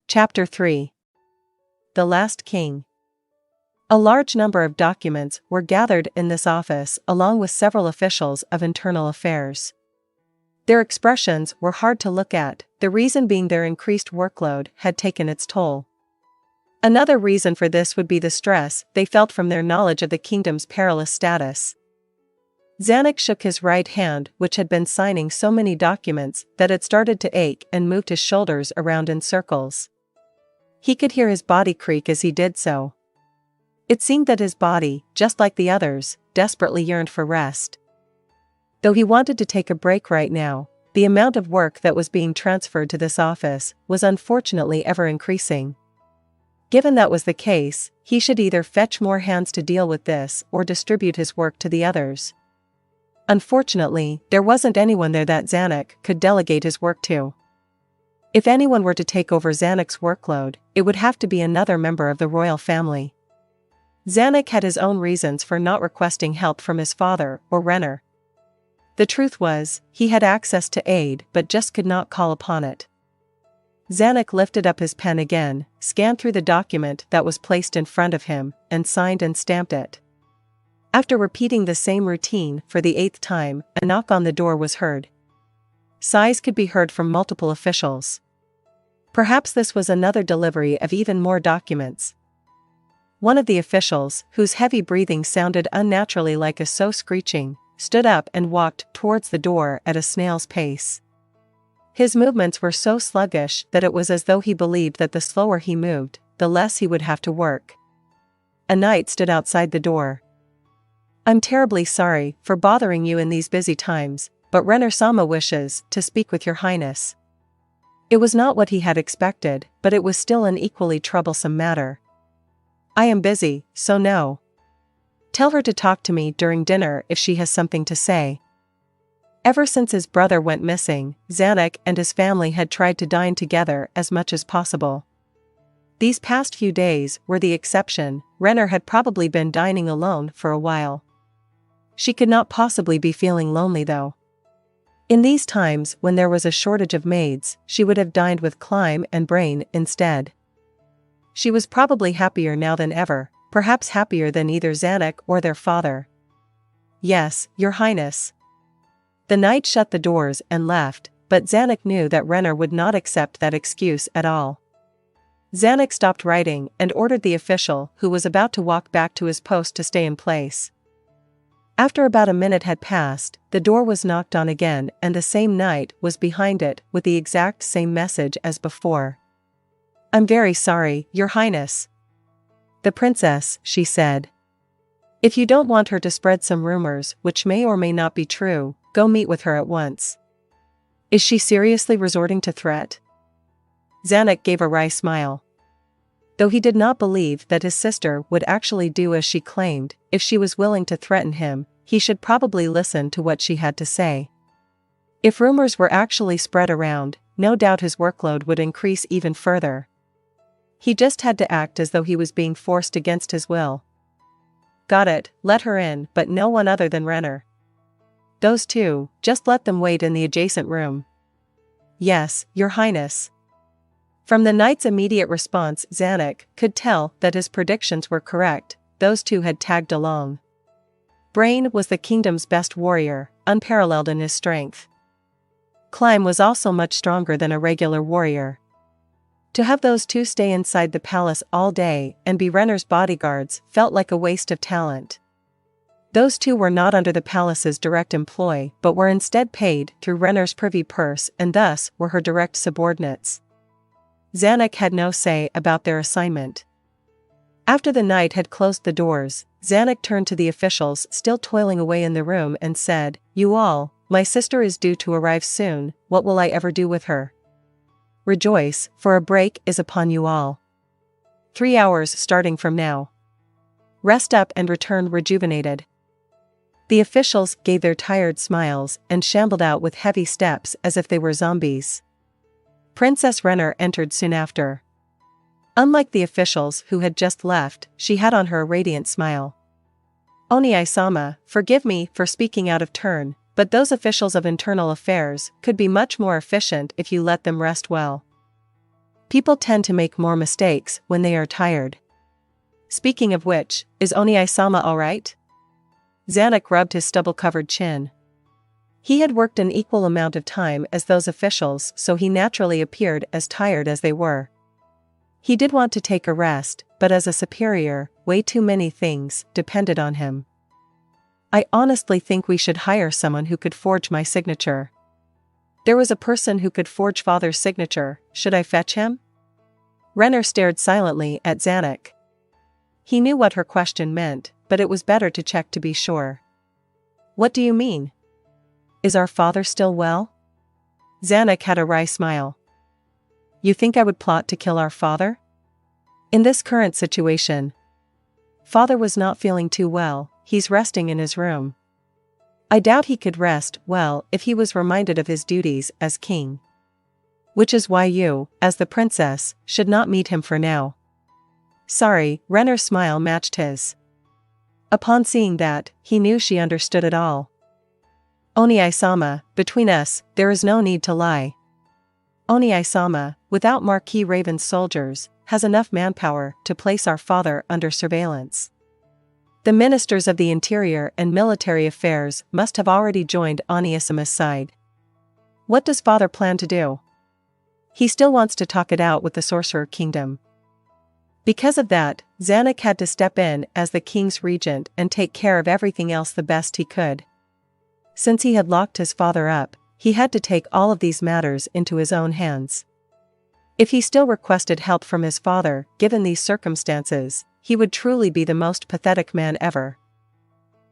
Chapter 3. The Last King. A large number of documents were gathered in this office along with several officials of internal affairs. Their expressions were hard to look at, the reason being their increased workload had taken its toll. Another reason for this would be the stress they felt from their knowledge of the kingdom's perilous status. Zanuck shook his right hand, which had been signing so many documents that it started to ache, and moved his shoulders around in circles. He could hear his body creak as he did so. It seemed that his body, just like the others, desperately yearned for rest. Though he wanted to take a break right now, the amount of work that was being transferred to this office was unfortunately ever increasing. Given that was the case, he should either fetch more hands to deal with this or distribute his work to the others. Unfortunately, there wasn't anyone there that Zanuck could delegate his work to. If anyone were to take over Zanuck's workload, it would have to be another member of the royal family. Zanuck had his own reasons for not requesting help from his father or Renner. The truth was, he had access to aid but just could not call upon it. Zanuck lifted up his pen again, scanned through the document that was placed in front of him, and signed and stamped it. After repeating the same routine for the 8th time, a knock on the door was heard. Sighs could be heard from multiple officials. Perhaps this was another delivery of even more documents. One of the officials, whose heavy breathing sounded unnaturally like a sow screeching, stood up and walked towards the door at a snail's pace. His movements were so sluggish that it was as though he believed that the slower he moved, the less he would have to work. A knight stood outside the door. "I'm terribly sorry for bothering you in these busy times, but Renner-sama wishes to speak with your highness." It was not what he had expected, but it was still an equally troublesome matter. "I am busy, so no. Tell her to talk to me during dinner if she has something to say." Ever since his brother went missing, Zanuck and his family had tried to dine together as much as possible. These past few days were the exception. Renner had probably been dining alone for a while. She could not possibly be feeling lonely though. In these times when there was a shortage of maids, she would have dined with Clyme and Brain instead. She was probably happier now than ever, perhaps happier than either Zanuck or their father. "Yes, your highness." The knight shut the doors and left, but Zanuck knew that Renner would not accept that excuse at all. Zanuck stopped writing and ordered the official who was about to walk back to his post to stay in place. After about a minute had passed, the door was knocked on again and the same knight was behind it with the exact same message as before. "I'm very sorry, your highness." "The princess," she said. "If you don't want her to spread some rumors which may or may not be true, go meet with her at once." "Is she seriously resorting to threat?" Zanuck gave a wry smile. Though he did not believe that his sister would actually do as she claimed, if she was willing to threaten him, he should probably listen to what she had to say. If rumors were actually spread around, no doubt his workload would increase even further. He just had to act as though he was being forced against his will. "Got it, let her in, but no one other than Renner. Those two, just let them wait in the adjacent room." "Yes, your highness." From the knight's immediate response, Zanuck could tell that his predictions were correct. Those two had tagged along. Brain was the kingdom's best warrior, unparalleled in his strength. Clyme was also much stronger than a regular warrior. To have those two stay inside the palace all day and be Renner's bodyguards felt like a waste of talent. Those two were not under the palace's direct employ but were instead paid through Renner's privy purse and thus were her direct subordinates. Zanuck had no say about their assignment. After the knight had closed the doors, Zanuck turned to the officials still toiling away in the room and said, "You all, my sister is due to arrive soon, what will I ever do with her? Rejoice, for a break is upon you all. 3 hours starting from now. Rest up and return rejuvenated." The officials gave their tired smiles and shambled out with heavy steps as if they were zombies. Princess Renner entered soon after. Unlike the officials who had just left, she had on her a radiant smile. "Oni-sama, forgive me for speaking out of turn, but those officials of internal affairs could be much more efficient if you let them rest well." People tend to make more mistakes when they are tired. Speaking of which, is Oni-sama alright? Zanuck rubbed his stubble-covered chin. He had worked an equal amount of time as those officials, so he naturally appeared as tired as they were. He did want to take a rest, but as a superior, way too many things depended on him. I honestly think we should hire someone who could forge my signature. There was a person who could forge Father's signature, should I fetch him? Renner stared silently at Zanuck. He knew what her question meant, but it was better to check to be sure. What do you mean? Is our father still well? Zanuck had a wry smile. You think I would plot to kill our father? In this current situation, Father was not feeling too well, he's resting in his room. I doubt he could rest well if he was reminded of his duties as king. Which is why you, as the princess, should not meet him for now. Sorry, Renner's smile matched his. Upon seeing that, he knew she understood it all. Oni-sama, between us, there is no need to lie. Oni-sama, without Marquis Raven's soldiers, has enough manpower to place our father under surveillance. The ministers of the Interior and Military Affairs must have already joined Oni-sama's side. What does father plan to do? He still wants to talk it out with the Sorcerer Kingdom. Because of that, Zanuck had to step in as the king's regent and take care of everything else the best he could. Since he had locked his father up, he had to take all of these matters into his own hands. If he still requested help from his father, given these circumstances, he would truly be the most pathetic man ever.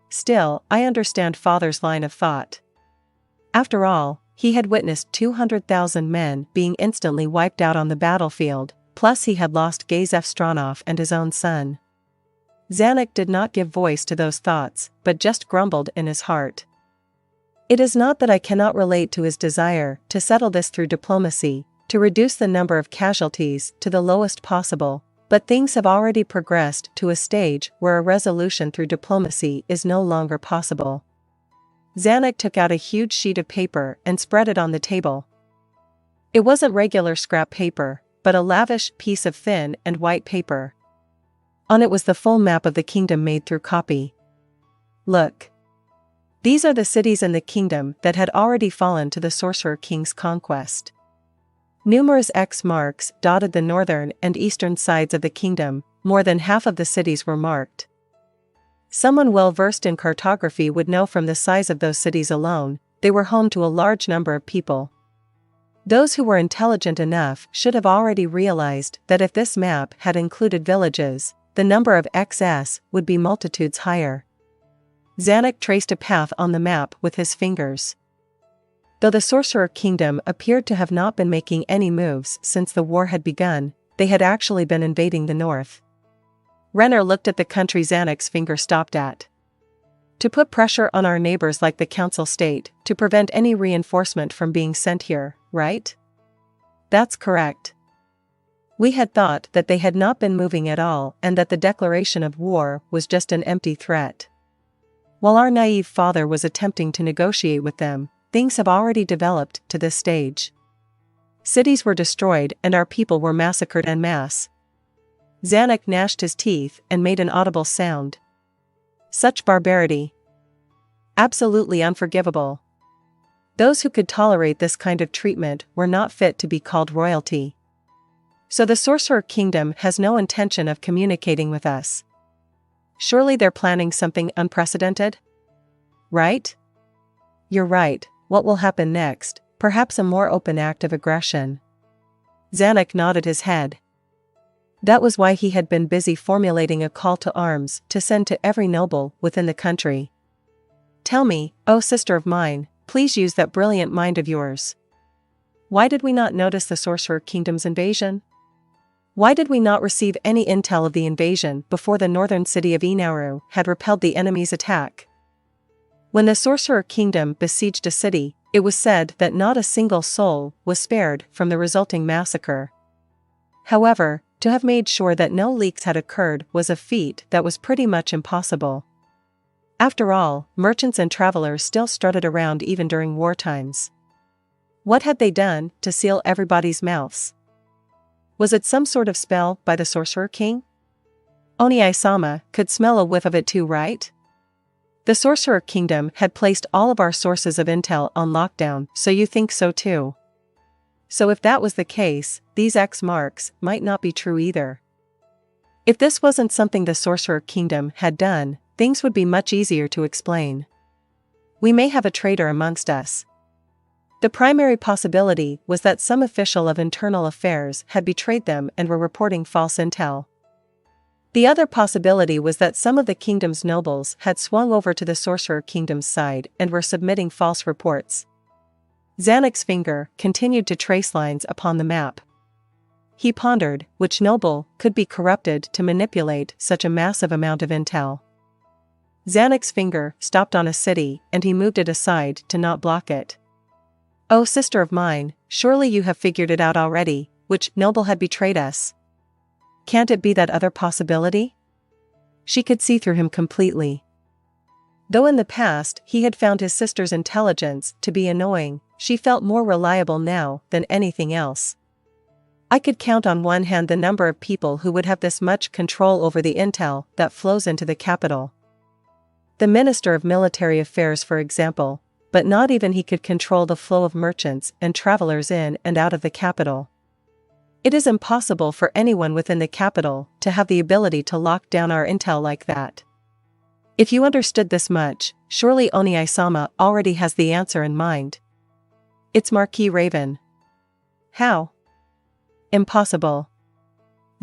Still, I understand father's line of thought. After all, he had witnessed 200,000 men being instantly wiped out on the battlefield, plus he had lost Gazef Stronov and his own son. Zanuck did not give voice to those thoughts, but just grumbled in his heart. It is not that I cannot relate to his desire to settle this through diplomacy, to reduce the number of casualties to the lowest possible, but things have already progressed to a stage where a resolution through diplomacy is no longer possible. Zanuck took out a huge sheet of paper and spread it on the table. It wasn't regular scrap paper, but a lavish piece of thin and white paper. On it was the full map of the kingdom made through copy. Look. These are the cities in the kingdom that had already fallen to the Sorcerer King's conquest. Numerous X marks dotted the northern and eastern sides of the kingdom, more than half of the cities were marked. Someone well versed in cartography would know from the size of those cities alone, they were home to a large number of people. Those who were intelligent enough should have already realized that if this map had included villages, the number of XS would be multitudes higher. Zanuck traced a path on the map with his fingers. Though the Sorcerer Kingdom appeared to have not been making any moves since the war had begun, they had actually been invading the north. Renner looked at the country Zanuck's finger stopped at. To put pressure on our neighbors like the Council State, to prevent any reinforcement from being sent here, right? That's correct. We had thought that they had not been moving at all and that the declaration of war was just an empty threat. While our naive father was attempting to negotiate with them, things have already developed to this stage. Cities were destroyed and our people were massacred en masse. Zanuck gnashed his teeth and made an audible sound. Such barbarity. Absolutely unforgivable. Those who could tolerate this kind of treatment were not fit to be called royalty. So the Sorcerer Kingdom has no intention of communicating with us. Surely they're planning something unprecedented? Right? You're right, what will happen next? Perhaps a more open act of aggression. Zanuck nodded his head. That was why he had been busy formulating a call to arms to send to every noble within the country. Tell me, oh sister of mine, please use that brilliant mind of yours. Why did we not notice the Sorcerer Kingdom's invasion? Why did we not receive any intel of the invasion before the northern city of Inaru had repelled the enemy's attack? When the Sorcerer Kingdom besieged a city, it was said that not a single soul was spared from the resulting massacre. However, to have made sure that no leaks had occurred was a feat that was pretty much impossible. After all, merchants and travelers still strutted around even during war times. What had they done to seal everybody's mouths? Was it some sort of spell by the Sorcerer King? Oni-sama could smell a whiff of it too, right? The Sorcerer Kingdom had placed all of our sources of intel on lockdown, so you think so too. So if that was the case, these X marks might not be true either. If this wasn't something the Sorcerer Kingdom had done, things would be much easier to explain. We may have a traitor amongst us. The primary possibility was that some official of internal affairs had betrayed them and were reporting false intel. The other possibility was that some of the kingdom's nobles had swung over to the Sorcerer Kingdom's side and were submitting false reports. Zanek's finger continued to trace lines upon the map. He pondered which noble could be corrupted to manipulate such a massive amount of intel. Zanek's finger stopped on a city and he moved it aside to not block it. "Oh, sister of mine, surely you have figured it out already, which noble had betrayed us? Can't it be that other possibility?" She could see through him completely. Though in the past he had found his sister's intelligence to be annoying, she felt more reliable now than anything else. "I could count on one hand the number of people who would have this much control over the intel that flows into the capital. The Minister of Military Affairs, for example, but not even he could control the flow of merchants and travelers in and out of the capital. It is impossible for anyone within the capital to have the ability to lock down our intel like that. If you understood this much, surely Oni-sama already has the answer in mind. It's Marquis Raven." "How?" "Impossible."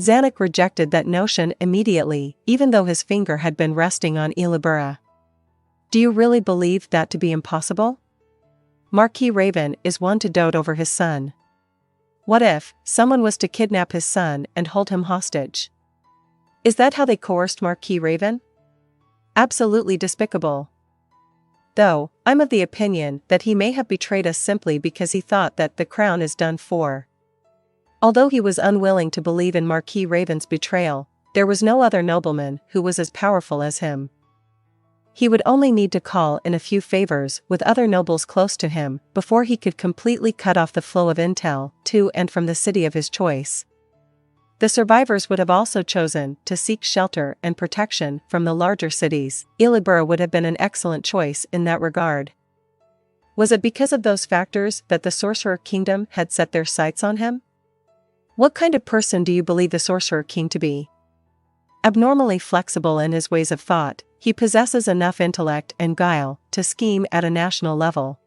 Zanek rejected that notion immediately, even though his finger had been resting on Ilibura. "Do you really believe that to be impossible? Marquis Raven is one to dote over his son. What if someone was to kidnap his son and hold him hostage? Is that how they coerced Marquis Raven? Absolutely despicable. Though, I'm of the opinion that he may have betrayed us simply because he thought that the crown is done for." Although he was unwilling to believe in Marquis Raven's betrayal, there was no other nobleman who was as powerful as him. He would only need to call in a few favors with other nobles close to him before he could completely cut off the flow of intel to and from the city of his choice. The survivors would have also chosen to seek shelter and protection from the larger cities. Ilibura would have been an excellent choice in that regard. Was it because of those factors that the Sorcerer Kingdom had set their sights on him? What kind of person do you believe the Sorcerer King to be? Abnormally flexible in his ways of thought, he possesses enough intellect and guile to scheme at a national level.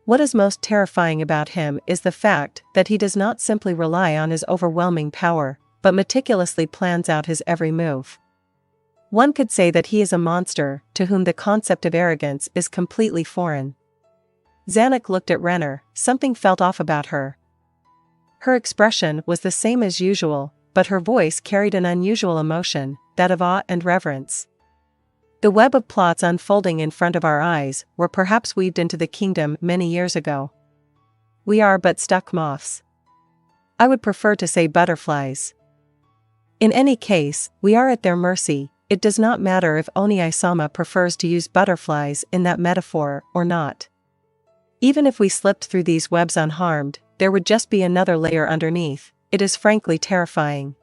What is most terrifying about him is the fact that he does not simply rely on his overwhelming power, but meticulously plans out his every move. One could say that he is a monster to whom the concept of arrogance is completely foreign. Zanek looked at Renner. Something felt off about her. Her expression was the same as usual, but her voice carried an unusual emotion, that of awe and reverence. The web of plots unfolding in front of our eyes were perhaps weaved into the kingdom many years ago. We are but stuck moths. I would prefer to say butterflies. In any case, we are at their mercy. It does not matter if Oni-sama prefers to use butterflies in that metaphor or not. Even if we slipped through these webs unharmed, there would just be another layer underneath. It is frankly terrifying.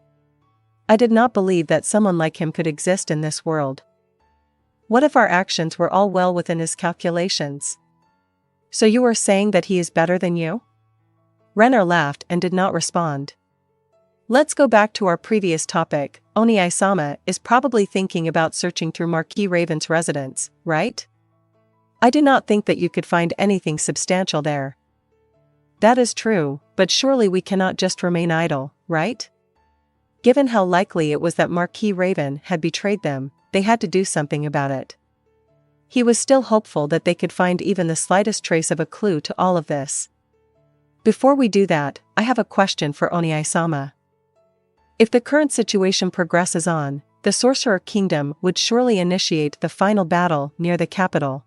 I did not believe that someone like him could exist in this world. What if our actions were all well within his calculations? So you are saying that he is better than you? Renner laughed and did not respond. Let's go back to our previous topic. Oni-sama is probably thinking about searching through Marquis Raven's residence, right? I do not think that you could find anything substantial there. That is true, but surely we cannot just remain idle, right? Given how likely it was that Marquis Raven had betrayed them, they had to do something about it. He was still hopeful that they could find even the slightest trace of a clue to all of this. Before we do that, I have a question for Oni-sama. If the current situation progresses on, the Sorcerer Kingdom would surely initiate the final battle near the capital.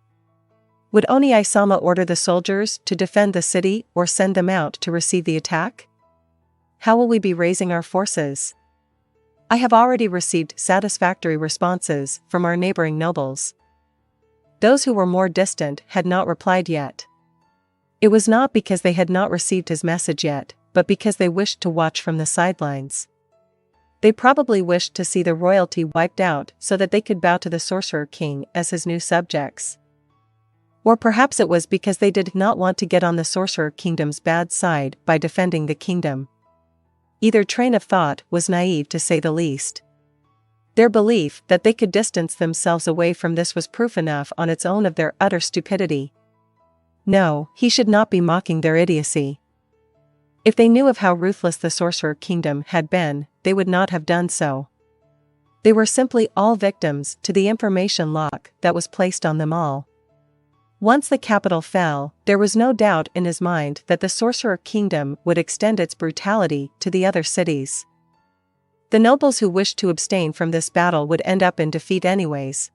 Would Oni-sama order the soldiers to defend the city or send them out to receive the attack? How will we be raising our forces? I have already received satisfactory responses from our neighboring nobles. Those who were more distant had not replied yet. It was not because they had not received his message yet, but because they wished to watch from the sidelines. They probably wished to see the royalty wiped out so that they could bow to the Sorcerer King as his new subjects. Or perhaps it was because they did not want to get on the Sorcerer Kingdom's bad side by defending the kingdom. Either train of thought was naive to say the least. Their belief that they could distance themselves away from this was proof enough on its own of their utter stupidity. No, he should not be mocking their idiocy. If they knew of how ruthless the Sorcerer Kingdom had been, they would not have done so. They were simply all victims to the information lock that was placed on them all. Once the capital fell, there was no doubt in his mind that the Sorcerer Kingdom would extend its brutality to the other cities. The nobles who wished to abstain from this battle would end up in defeat anyways.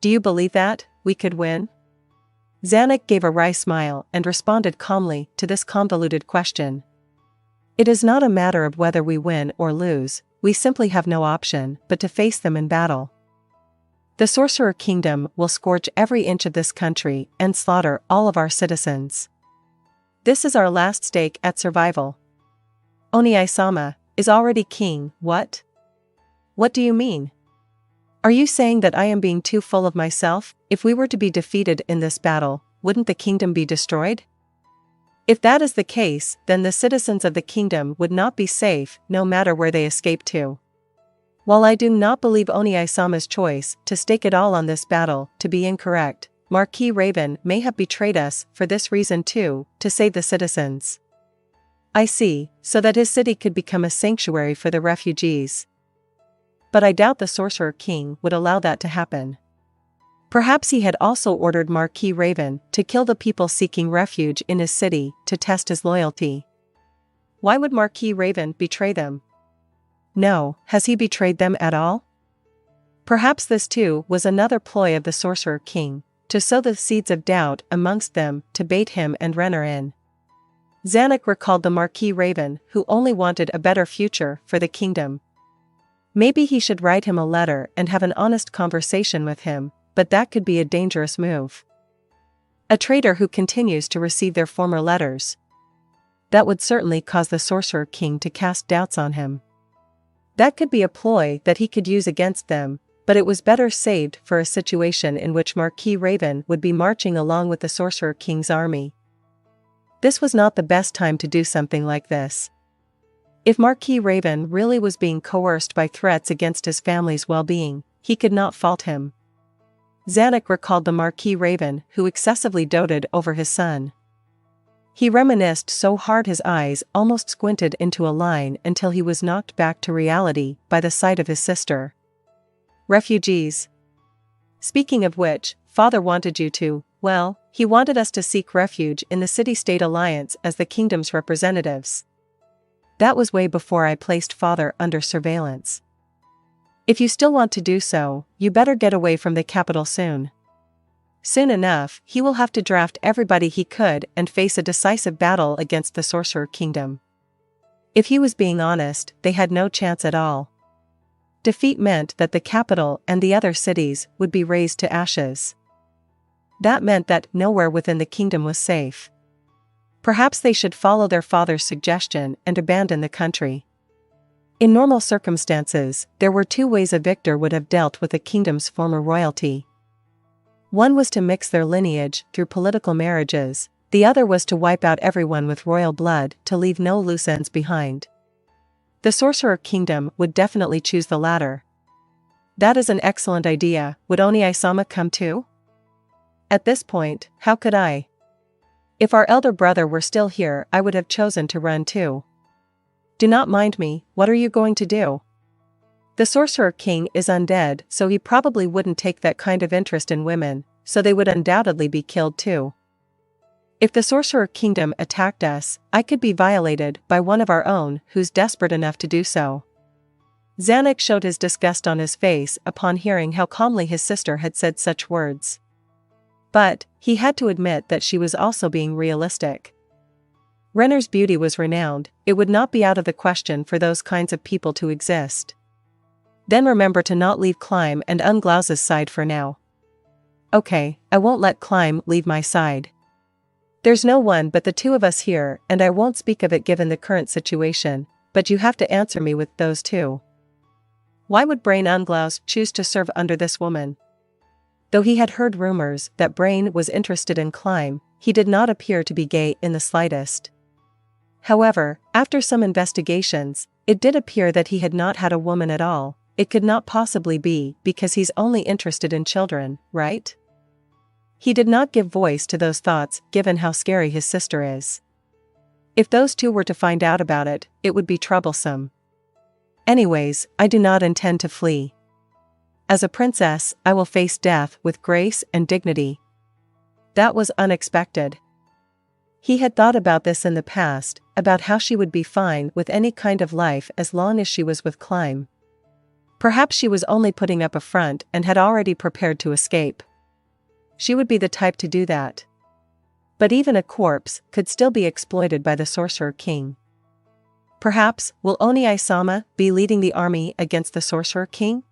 Do you believe that we could win? Zanuck gave a wry smile and responded calmly to this convoluted question. It is not a matter of whether we win or lose, we simply have no option but to face them in battle. The Sorcerer Kingdom will scorch every inch of this country and slaughter all of our citizens. This is our last stake at survival. Oni-sama is already king, what? What do you mean? Are you saying that I am being too full of myself? If we were to be defeated in this battle, wouldn't the kingdom be destroyed? If that is the case, then the citizens of the kingdom would not be safe no matter where they escape to. While I do not believe Oni-sama's choice to stake it all on this battle to be incorrect, Marquis Raven may have betrayed us for this reason too, to save the citizens. I see, so that his city could become a sanctuary for the refugees. But I doubt the Sorcerer King would allow that to happen. Perhaps he had also ordered Marquis Raven to kill the people seeking refuge in his city to test his loyalty. Why would Marquis Raven betray them? No, has he betrayed them at all? Perhaps this too was another ploy of the Sorcerer King, to sow the seeds of doubt amongst them to bait him and Renner in. Zanuck recalled the Marquis Raven who only wanted a better future for the kingdom. Maybe he should write him a letter and have an honest conversation with him, but that could be a dangerous move. A traitor who continues to receive their former letters. That would certainly cause the Sorcerer King to cast doubts on him. That could be a ploy that he could use against them, but it was better saved for a situation in which Marquis Raven would be marching along with the Sorcerer King's army. This was not the best time to do something like this. If Marquis Raven really was being coerced by threats against his family's well-being, he could not fault him. Zanuck recalled the Marquis Raven who excessively doted over his son. He reminisced so hard his eyes almost squinted into a line until he was knocked back to reality by the sight of his sister. Refugees. Speaking of which, Father wanted you to, well, he wanted us to seek refuge in the City-State Alliance as the kingdom's representatives. That was way before I placed Father under surveillance. If you still want to do so, you better get away from the capital soon. Soon enough, he will have to draft everybody he could and face a decisive battle against the Sorcerer Kingdom. If he was being honest, they had no chance at all. Defeat meant that the capital and the other cities would be razed to ashes. That meant that nowhere within the kingdom was safe. Perhaps they should follow their father's suggestion and abandon the country. In normal circumstances, there were two ways a victor would have dealt with the kingdom's former royalty. One was to mix their lineage through political marriages, the other was to wipe out everyone with royal blood to leave no loose ends behind. The Sorcerer Kingdom would definitely choose the latter. That is an excellent idea. Would Oni-sama come too? At this point, how could I? If our elder brother were still here, I would have chosen to run too. Do not mind me, what are you going to do? The Sorcerer King is undead, so he probably wouldn't take that kind of interest in women, so they would undoubtedly be killed too. If the Sorcerer Kingdom attacked us, I could be violated by one of our own who's desperate enough to do so. Zanuck showed his disgust on his face upon hearing how calmly his sister had said such words. But, he had to admit that she was also being realistic. Renner's beauty was renowned, it would not be out of the question for those kinds of people to exist. Then remember to not leave Climb and Unglaus's side for now. Okay, I won't let Climb leave my side. There's no one but the two of us here, and I won't speak of it given the current situation, but you have to answer me with those two. Why would Ainz Ooal Gown choose to serve under this woman? Though he had heard rumors that Brain was interested in Climb, he did not appear to be gay in the slightest. However, after some investigations, it did appear that he had not had a woman at all. It could not possibly be because he's only interested in children, right? He did not give voice to those thoughts given how scary his sister is. If those two were to find out about it, it would be troublesome. Anyways, I do not intend to flee. As a princess, I will face death with grace and dignity. That was unexpected. He had thought about this in the past, about how she would be fine with any kind of life as long as she was with Climb. Perhaps she was only putting up a front and had already prepared to escape. She would be the type to do that. But even a corpse could still be exploited by the Sorcerer King. Perhaps will Oni-sama be leading the army against the Sorcerer King?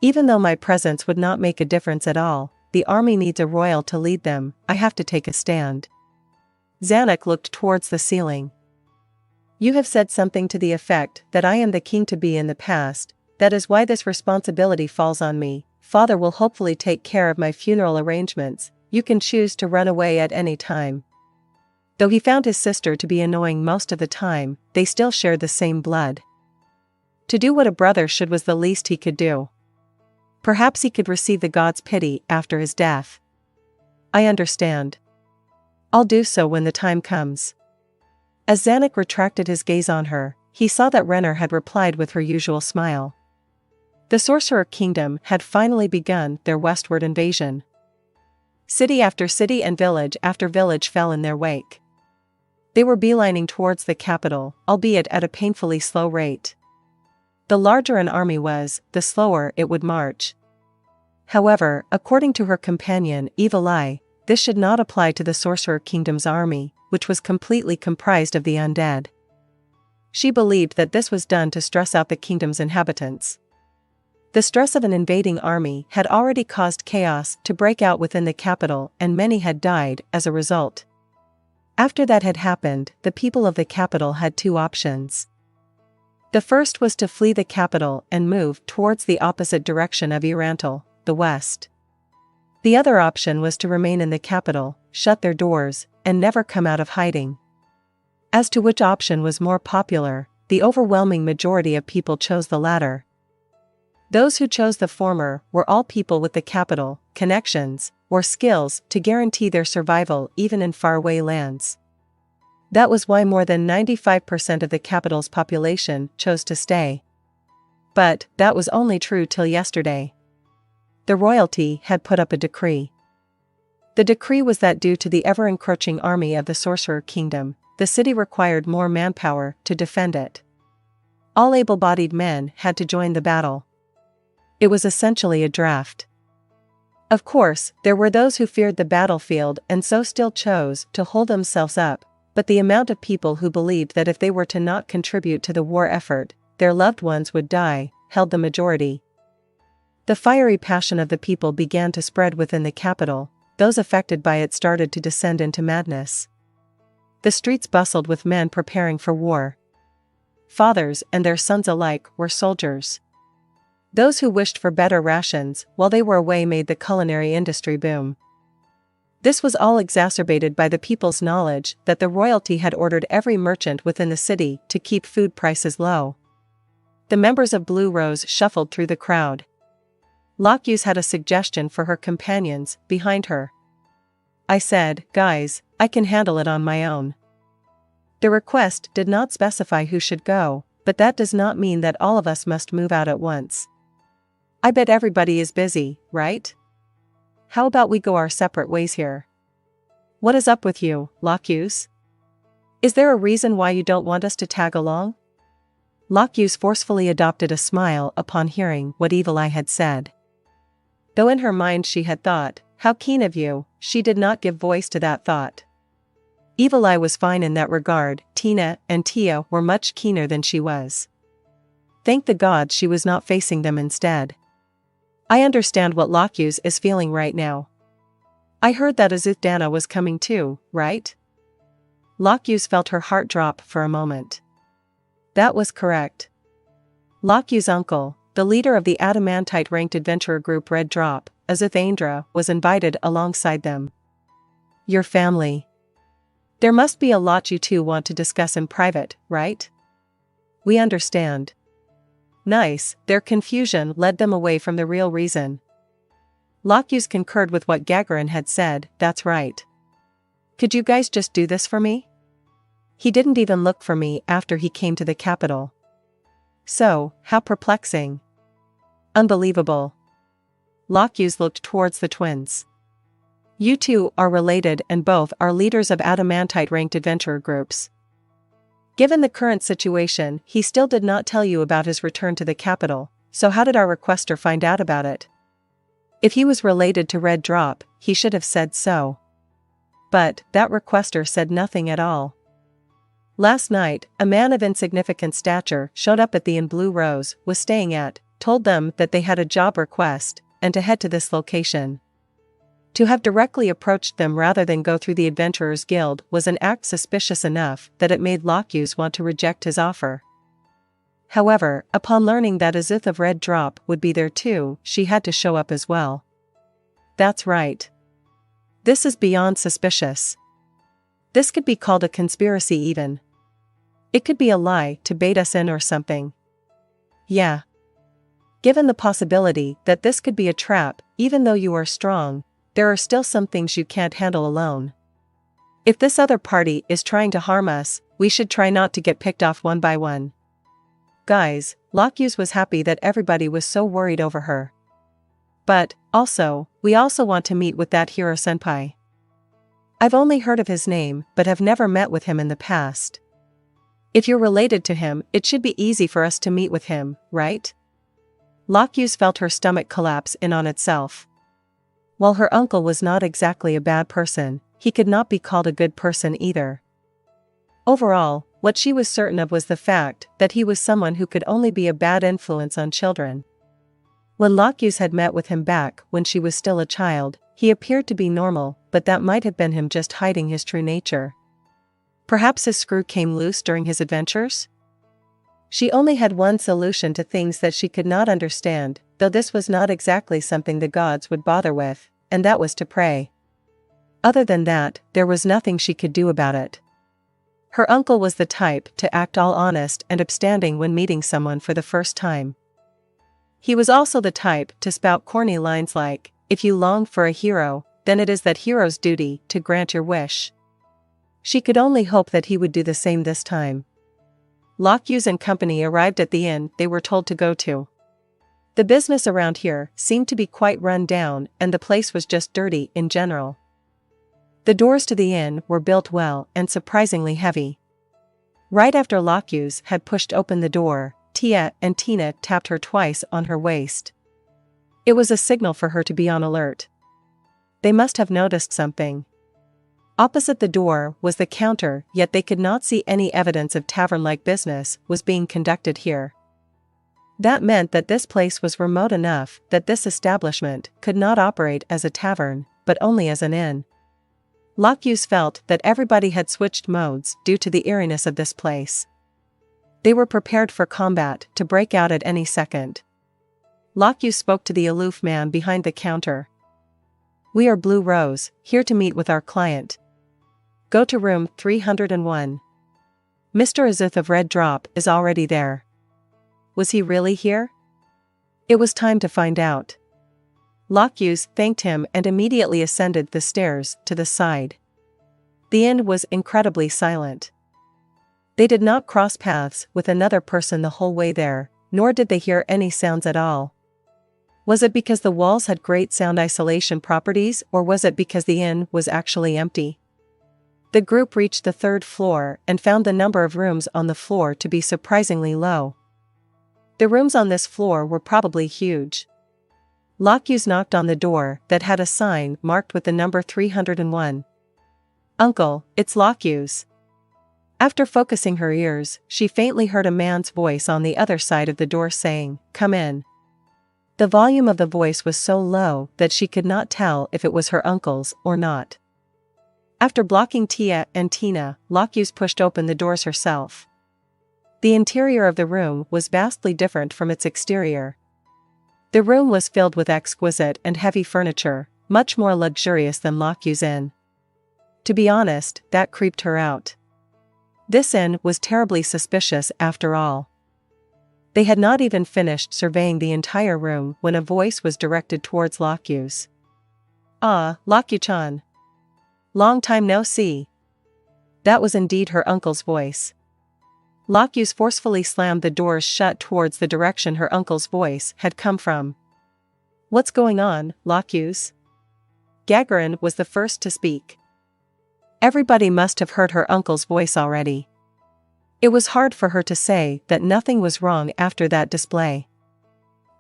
Even though my presence would not make a difference at all, the army needs a royal to lead them. I have to take a stand. Zanuck looked towards the ceiling. You have said something to the effect that I am the king-to-be in the past. That is why this responsibility falls on me. Father will hopefully take care of my funeral arrangements. You can choose to run away at any time. Though he found his sister to be annoying most of the time, they still shared the same blood. To do what a brother should was the least he could do. Perhaps he could receive the god's pity after his death. I understand. I'll do so when the time comes. As Zanuck retracted his gaze on her, he saw that Renner had replied with her usual smile. The Sorcerer Kingdom had finally begun their westward invasion. City after city and village after village fell in their wake. They were beelining towards the capital, albeit at a painfully slow rate. The larger an army was, the slower it would march. However, according to her companion Evil Eye, this should not apply to the Sorcerer Kingdom's army, which was completely comprised of the undead. She believed that this was done to stress out the kingdom's inhabitants. The stress of an invading army had already caused chaos to break out within the capital, and many had died as a result. After that had happened, the people of the capital had two options. The first was to flee the capital and move towards the opposite direction of Irantal, the west. The other option was to remain in the capital, shut their doors, and never come out of hiding. As to which option was more popular, the overwhelming majority of people chose the latter. Those who chose the former were all people with the capital, connections, or skills to guarantee their survival even in faraway lands. That was why more than 95% of the capital's population chose to stay. But that was only true till yesterday. The royalty had put up a decree. The decree was that due to the ever-encroaching army of the Sorcerer Kingdom, the city required more manpower to defend it. All able-bodied men had to join the battle. It was essentially a draft. Of course, there were those who feared the battlefield and so still chose to hold themselves up, but the amount of people who believed that if they were to not contribute to the war effort, their loved ones would die, held the majority. The fiery passion of the people began to spread within the capital. Those affected by it started to descend into madness. The streets bustled with men preparing for war. Fathers and their sons alike were soldiers. Those who wished for better rations while they were away made the culinary industry boom. This was all exacerbated by the people's knowledge that the royalty had ordered every merchant within the city to keep food prices low. The members of Blue Rose shuffled through the crowd. Locuse had a suggestion for her companions behind her. I said, guys, I can handle it on my own. The request did not specify who should go, but that does not mean that all of us must move out at once. I bet everybody is busy, right? How about we go our separate ways here? What is up with you, Locuse? Is there a reason why you don't want us to tag along? Locuse forcefully adopted a smile upon hearing what Evil Eye had said. Though in her mind she had thought, how keen of you, she did not give voice to that thought. Evil Eye was fine in that regard. Tina and Tia were much keener than she was. Thank the gods she was not facing them instead. I understand what Locuse is feeling right now. I heard that Azuthdana was coming too, right? Lokyus felt her heart drop for a moment. That was correct. Lokyu's uncle, the leader of the adamantite-ranked adventurer group Red Drop, Azuthdana, was invited alongside them. Your family. There must be a lot you two want to discuss in private, right? We understand. Nice. Their confusion led them away from the real reason. Lokyus concurred with what Gagarin had said. That's right. Could you guys just do this for me? He didn't even look for me after he came to the capital. So, how perplexing. Unbelievable. Lokyus looked towards the twins. You two are related and both are leaders of adamantite-ranked adventurer groups. Given the current situation, he still did not tell you about his return to the capital, so how did our requester find out about it? If he was related to Red Drop, he should have said so. But that requester said nothing at all. Last night, a man of insignificant stature showed up at the Inn Blue Rose was staying at, told them that they had a job request, and to head to this location. To have directly approached them rather than go through the Adventurers Guild was an act suspicious enough that it made Lokyus want to reject his offer. However, upon learning that Azuthdana of Red Drop would be there too, she had to show up as well. That's right. This is beyond suspicious. This could be called a conspiracy even. It could be a lie to bait us in or something. Yeah. Given the possibility that this could be a trap, even though you are strong, there are still some things you can't handle alone. If this other party is trying to harm us, we should try not to get picked off one by one. Guys, Lokyus was happy that everybody was so worried over her. But, also, we also want to meet with that hero senpai. I've only heard of his name but have never met with him in the past. If you're related to him, it should be easy for us to meet with him, right? Lokyus felt her stomach collapse in on itself. While her uncle was not exactly a bad person, he could not be called a good person either. Overall, what she was certain of was the fact that he was someone who could only be a bad influence on children. When Lokyus had met with him back when she was still a child, he appeared to be normal, but that might have been him just hiding his true nature. Perhaps his screw came loose during his adventures? She only had one solution to things that she could not understand, though this was not exactly something the gods would bother with, and that was to pray. Other than that, there was nothing she could do about it. Her uncle was the type to act all honest and upstanding when meeting someone for the first time. He was also the type to spout corny lines like, "If you long for a hero, then it is that hero's duty to grant your wish." She could only hope that he would do the same this time. Lokyus and company arrived at the inn they were told to go to. The business around here seemed to be quite run down and the place was just dirty in general. The doors to the inn were built well and surprisingly heavy. Right after Lokyus had pushed open the door, Tia and Tina tapped her twice on her waist. It was a signal for her to be on alert. They must have noticed something. Opposite the door was the counter, yet they could not see any evidence of tavern-like business was being conducted here. That meant that this place was remote enough that this establishment could not operate as a tavern, but only as an inn. Lokyus felt that everybody had switched modes due to the eeriness of this place. They were prepared for combat to break out at any second. Lokyus spoke to the aloof man behind the counter. "We are Blue Rose, here to meet with our client. Go to room 301. Mr. Azuthdana of Red Drop is already there." Was he really here? It was time to find out. Lokyus thanked him and immediately ascended the stairs to the side. The inn was incredibly silent. They did not cross paths with another person the whole way there, nor did they hear any sounds at all. Was it because the walls had great sound isolation properties, or was it because the inn was actually empty? The group reached the third floor and found the number of rooms on the floor to be surprisingly low. The rooms on this floor were probably huge. Lokyus knocked on the door that had a sign marked with the number 301. "Uncle, it's Lokyus." After focusing her ears, she faintly heard a man's voice on the other side of the door saying, "Come in." The volume of the voice was so low that she could not tell if it was her uncle's or not. After blocking Tia and Tina, Locuse pushed open the doors herself. The interior of the room was vastly different from its exterior. The room was filled with exquisite and heavy furniture, much more luxurious than Locu's inn. To be honest, that creeped her out. This inn was terribly suspicious after all. They had not even finished surveying the entire room when a voice was directed towards Locuse. "Ah, Locu-chan. Long time no see." That was indeed her uncle's voice. Locuse forcefully slammed the doors shut towards the direction her uncle's voice had come from. "What's going on, Locuse?" Gagarin was the first to speak. Everybody must have heard her uncle's voice already. It was hard for her to say that nothing was wrong after that display.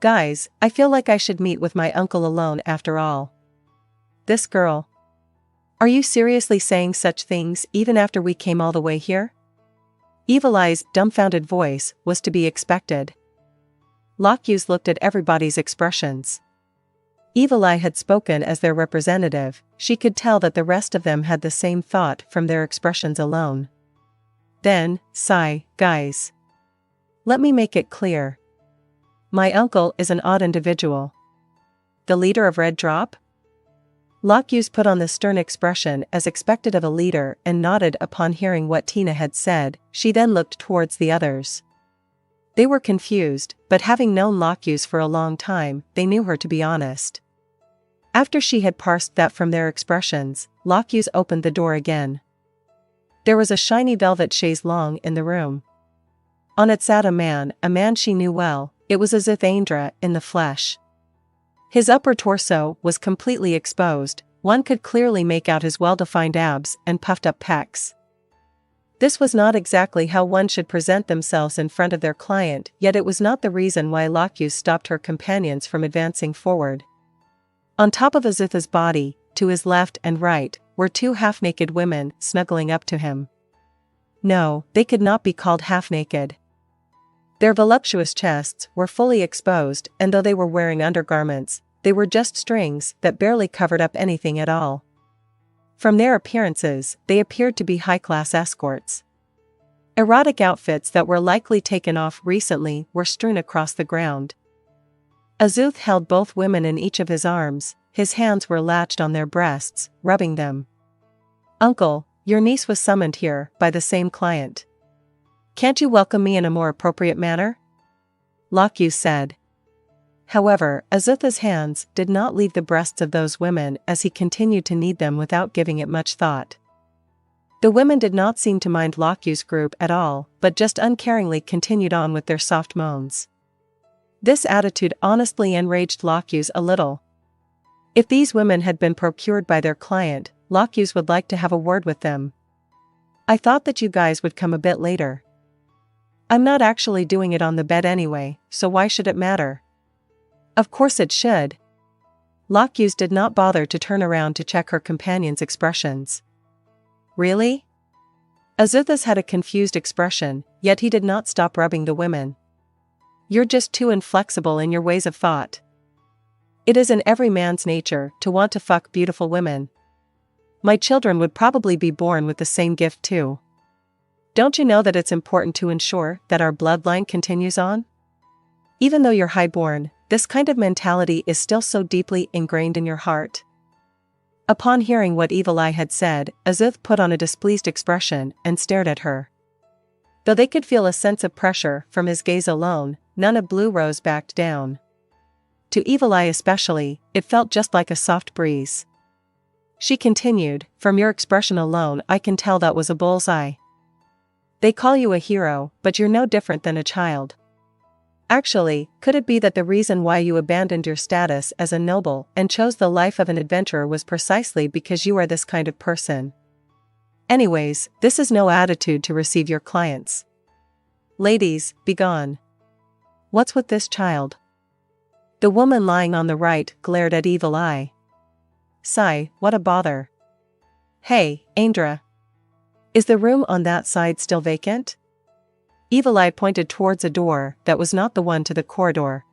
"Guys, I feel like I should meet with my uncle alone after all. This girl. Are you seriously saying such things even after we came all the way here?" Evil Eye's dumbfounded voice was to be expected. Locuse looked at everybody's expressions. Evil Eye had spoken as their representative, she could tell that the rest of them had the same thought from their expressions alone. Then, sigh, "Guys. Let me make it clear. My uncle is an odd individual. The leader of Red Drop?" Locuse put on the stern expression as expected of a leader and nodded upon hearing what Tina had said. She then looked towards the others. They were confused, but having known Locuse for a long time, they knew her to be honest. After she had parsed that from their expressions, Locuse opened the door again. There was a shiny velvet chaise longue in the room. On it sat a man she knew well. It was as if Ainz in the flesh. His upper torso was completely exposed, one could clearly make out his well-defined abs and puffed-up pecs. This was not exactly how one should present themselves in front of their client, yet it was not the reason why Locuse stopped her companions from advancing forward. On top of Azutha's body, to his left and right, were two half-naked women snuggling up to him. No, they could not be called half-naked. Their voluptuous chests were fully exposed, and though they were wearing undergarments, they were just strings that barely covered up anything at all. From their appearances, they appeared to be high-class escorts. Erotic outfits that were likely taken off recently were strewn across the ground. Azuth held both women in each of his arms, his hands were latched on their breasts, rubbing them. "Uncle, your niece was summoned here by the same client. Can't you welcome me in a more appropriate manner?" Locuse said. However, Azutha's hands did not leave the breasts of those women as he continued to knead them without giving it much thought. The women did not seem to mind Locuse's group at all, but just uncaringly continued on with their soft moans. This attitude honestly enraged Locuse a little. If these women had been procured by their client, Locuse would like to have a word with them. "I thought that you guys would come a bit later. I'm not actually doing it on the bed anyway, so why should it matter?" Of course it should. Locuse did not bother to turn around to check her companion's expressions. "Really?" Azutha's had a confused expression, yet he did not stop rubbing the women. "You're just too inflexible in your ways of thought. It is in every man's nature to want to fuck beautiful women. My children would probably be born with the same gift too. Don't you know that it's important to ensure that our bloodline continues on? Even though you're highborn, this kind of mentality is still so deeply ingrained in your heart." Upon hearing what Evil Eye had said, Azuth put on a displeased expression and stared at her. Though they could feel a sense of pressure from his gaze alone, none of Blue Rose backed down. To Evil Eye especially, it felt just like a soft breeze. She continued, "From your expression alone I can tell that was a bullseye. They call you a hero, but you're no different than a child. Actually, could it be that the reason why you abandoned your status as a noble and chose the life of an adventurer was precisely because you are this kind of person? Anyways, this is no attitude to receive your clients. Ladies, begone. What's with this child?" The woman lying on the right glared at Evil Eye. "Sigh, what a bother. Hey, Ainz. Is the room on that side still vacant?" Evil Eye pointed towards a door that was not the one to the corridor.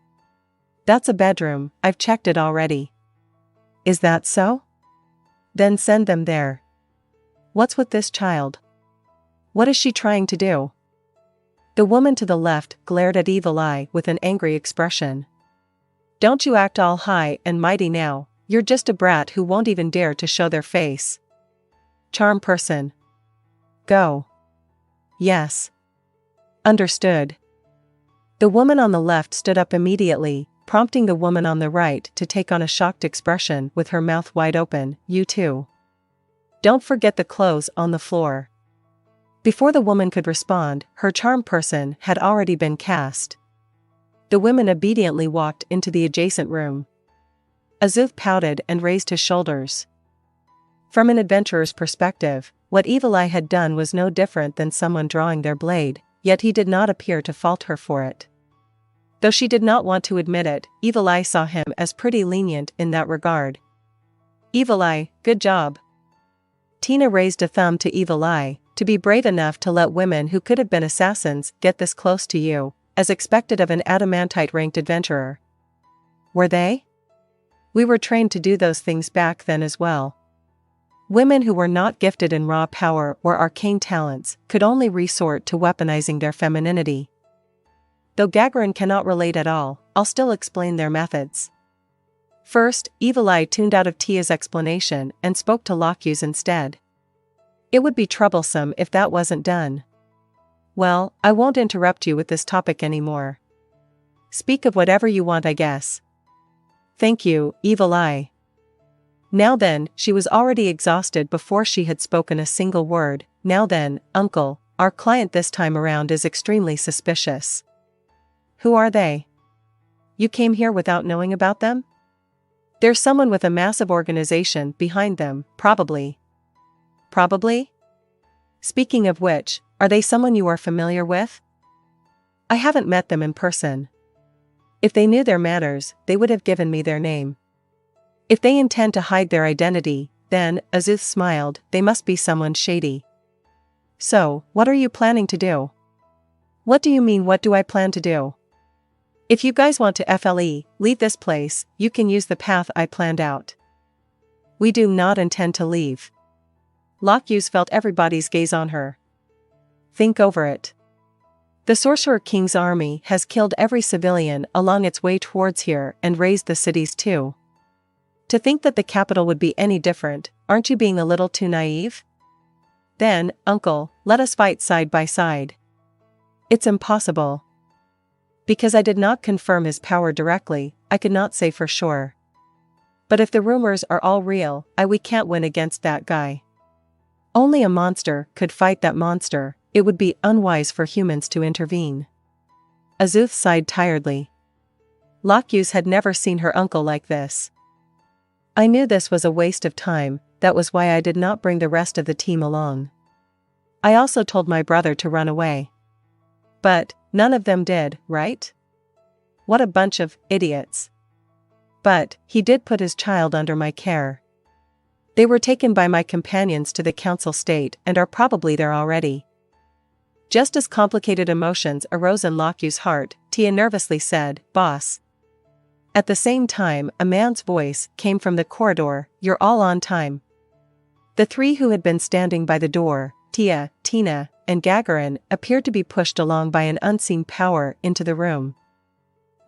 That's a bedroom, I've checked it already. Is that so? Then send them there. What's with this child? What is she trying to do? The woman to the left glared at Evil Eye with an angry expression. Don't you act all high and mighty now, you're just a brat who won't even dare to show their face. Charm person. Go. Yes. Understood. The woman on the left stood up immediately, prompting the woman on the right to take on a shocked expression with her mouth wide open. You too. Don't forget the clothes on the floor. Before the woman could respond, her charm person had already been cast. The women obediently walked into the adjacent room. Azuth pouted and raised his shoulders. From an adventurer's perspective, what Evil Eye had done was no different than someone drawing their blade, yet he did not appear to fault her for it. Though she did not want to admit it, Evil Eye saw him as pretty lenient in that regard. Evil Eye, good job. Tina raised a thumb to Evil Eye, to be brave enough to let women who could have been assassins get this close to you, as expected of an adamantite-ranked adventurer. Were they? We were trained to do those things back then as well. Women who were not gifted in raw power or arcane talents could only resort to weaponizing their femininity. Though Gagarin cannot relate at all, I'll still explain their methods. First, Evil Eye tuned out of Tia's explanation and spoke to Lockuse instead. It would be troublesome if that wasn't done. Well, I won't interrupt you with this topic anymore. Speak of whatever you want, I guess. Thank you, Evil Eye. Now then, she was already exhausted before she had spoken a single word. Now then, Uncle, our client this time around is extremely suspicious. Who are they? You came here without knowing about them? There's someone with a massive organization behind them, probably. Probably? Speaking of which, are they someone you are familiar with? I haven't met them in person. If they knew their manners, they would have given me their name. If they intend to hide their identity, then, Azuth smiled, they must be someone shady. So, what are you planning to do? What do you mean, what do I plan to do? If you guys want to leave this place, you can use the path I planned out. We do not intend to leave. Lockuse felt everybody's gaze on her. Think over it. The Sorcerer King's army has killed every civilian along its way towards here and razed the cities too. To think that the capital would be any different, aren't you being a little too naive? Then, Uncle, let us fight side by side. It's impossible. Because I did not confirm his power directly, I could not say for sure. But if the rumors are all real, we can't win against that guy. Only a monster could fight that monster, it would be unwise for humans to intervene. Azuth sighed tiredly. Lockuse had never seen her uncle like this. I knew this was a waste of time, that was why I did not bring the rest of the team along. I also told my brother to run away. But, none of them did, right? What a bunch of idiots. But, he did put his child under my care. They were taken by my companions to the council state and are probably there already. Just as complicated emotions arose in Lockue's heart, Tia nervously said, Boss. At the same time, a man's voice came from the corridor, You're all on time. The three who had been standing by the door, Tia, Tina, and Gagarin, appeared to be pushed along by an unseen power into the room.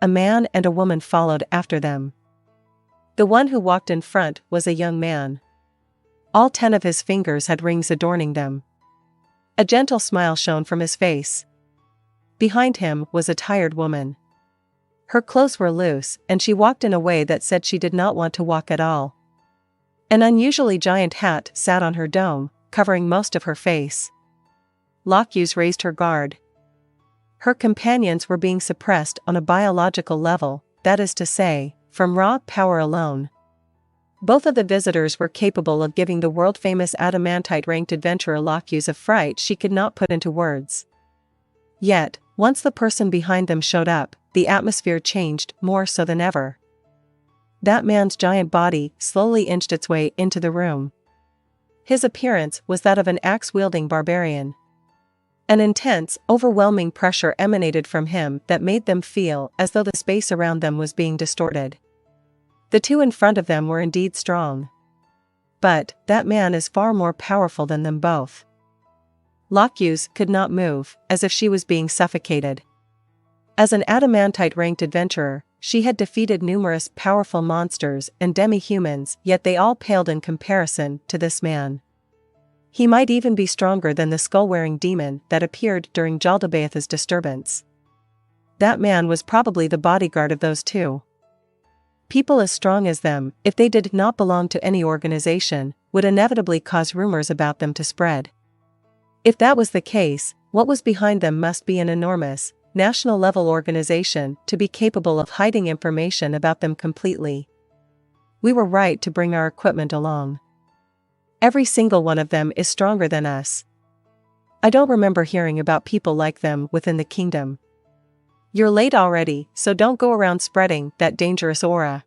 A man and a woman followed after them. The one who walked in front was a young man. All 10 of his fingers had rings adorning them. A gentle smile shone from his face. Behind him was a tired woman. Her clothes were loose, and she walked in a way that said she did not want to walk at all. An unusually giant hat sat on her dome, covering most of her face. Lockuse raised her guard. Her companions were being suppressed on a biological level, that is to say, from raw power alone. Both of the visitors were capable of giving the world-famous adamantite-ranked adventurer Lockuse a fright she could not put into words. Yet, once the person behind them showed up, the atmosphere changed more so than ever. That man's giant body slowly inched its way into the room. His appearance was that of an axe-wielding barbarian. An intense, overwhelming pressure emanated from him that made them feel as though the space around them was being distorted. The two in front of them were indeed strong. But that man is far more powerful than them both. Locyus could not move, as if she was being suffocated. As an adamantite-ranked adventurer, she had defeated numerous powerful monsters and demi-humans, yet they all paled in comparison to this man. He might even be stronger than the skull-wearing demon that appeared during Jaldabaoth's disturbance. That man was probably the bodyguard of those two. People as strong as them, if they did not belong to any organization, would inevitably cause rumors about them to spread. If that was the case, what was behind them must be an enormous, national-level organization to be capable of hiding information about them completely. We were right to bring our equipment along. Every single one of them is stronger than us. I don't remember hearing about people like them within the kingdom. You're late already, so don't go around spreading that dangerous aura.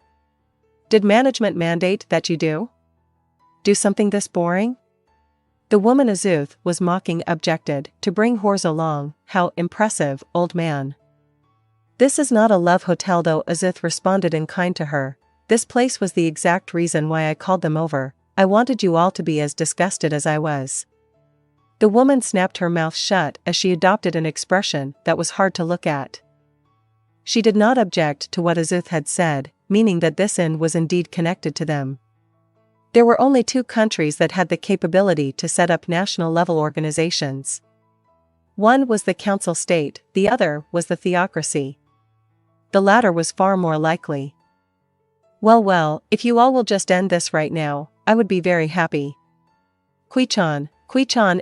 Did management mandate that you do? Do something this boring? The woman Azuth was mocking objected to bring whores along. How impressive, old man. This is not a love hotel though, Azuth responded in kind to her. This place was the exact reason why I called them over. I wanted you all to be as disgusted as I was. The woman snapped her mouth shut as she adopted an expression that was hard to look at. She did not object to what Azuth had said, meaning that this inn was indeed connected to them. There were only two countries that had the capability to set up national-level organizations. One was the council state, the other was the theocracy. The latter was far more likely. Well, if you all will just end this right now, I would be very happy. Kui-chan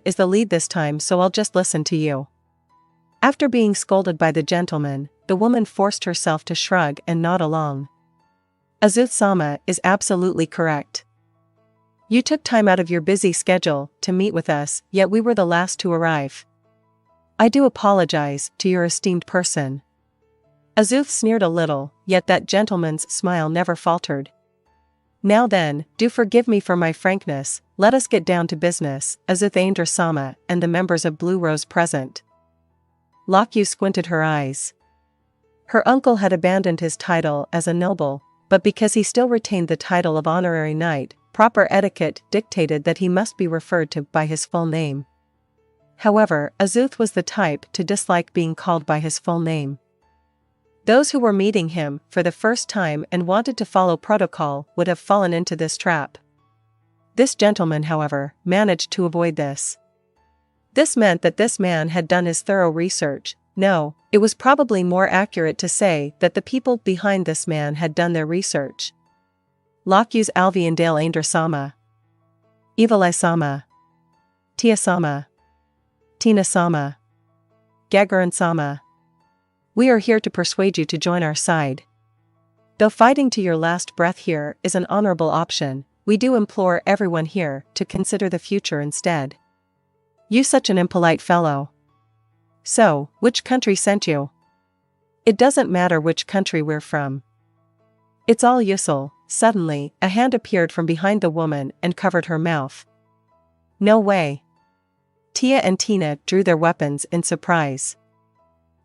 is the lead this time, so I'll just listen to you. After being scolded by the gentleman, the woman forced herself to shrug and nod along. Azuth-sama is absolutely correct. You took time out of your busy schedule to meet with us, yet we were the last to arrive. I do apologize to your esteemed person. Azuth sneered a little, yet that gentleman's smile never faltered. Now then, do forgive me for my frankness, let us get down to business, Azuth Ainz-sama and the members of Blue Rose present. Locyus squinted her eyes. Her uncle had abandoned his title as a noble, but because he still retained the title of honorary knight, proper etiquette dictated that he must be referred to by his full name. However, Azuth was the type to dislike being called by his full name. Those who were meeting him for the first time and wanted to follow protocol would have fallen into this trap. This gentleman, however, managed to avoid this. This meant that this man had done his thorough research. No, it was probably more accurate to say that the people behind this man had done their research. Locyus Alviandale Ainz-sama. Evilai-sama. Tia-sama. Tina-sama. Gagarin-sama. We are here to persuade you to join our side. Though fighting to your last breath here is an honorable option, we do implore everyone here to consider the future instead. You such an impolite fellow. So, which country sent you? It doesn't matter which country we're from. It's all usul. Suddenly, a hand appeared from behind the woman and covered her mouth. No way. Tia and Tina drew their weapons in surprise.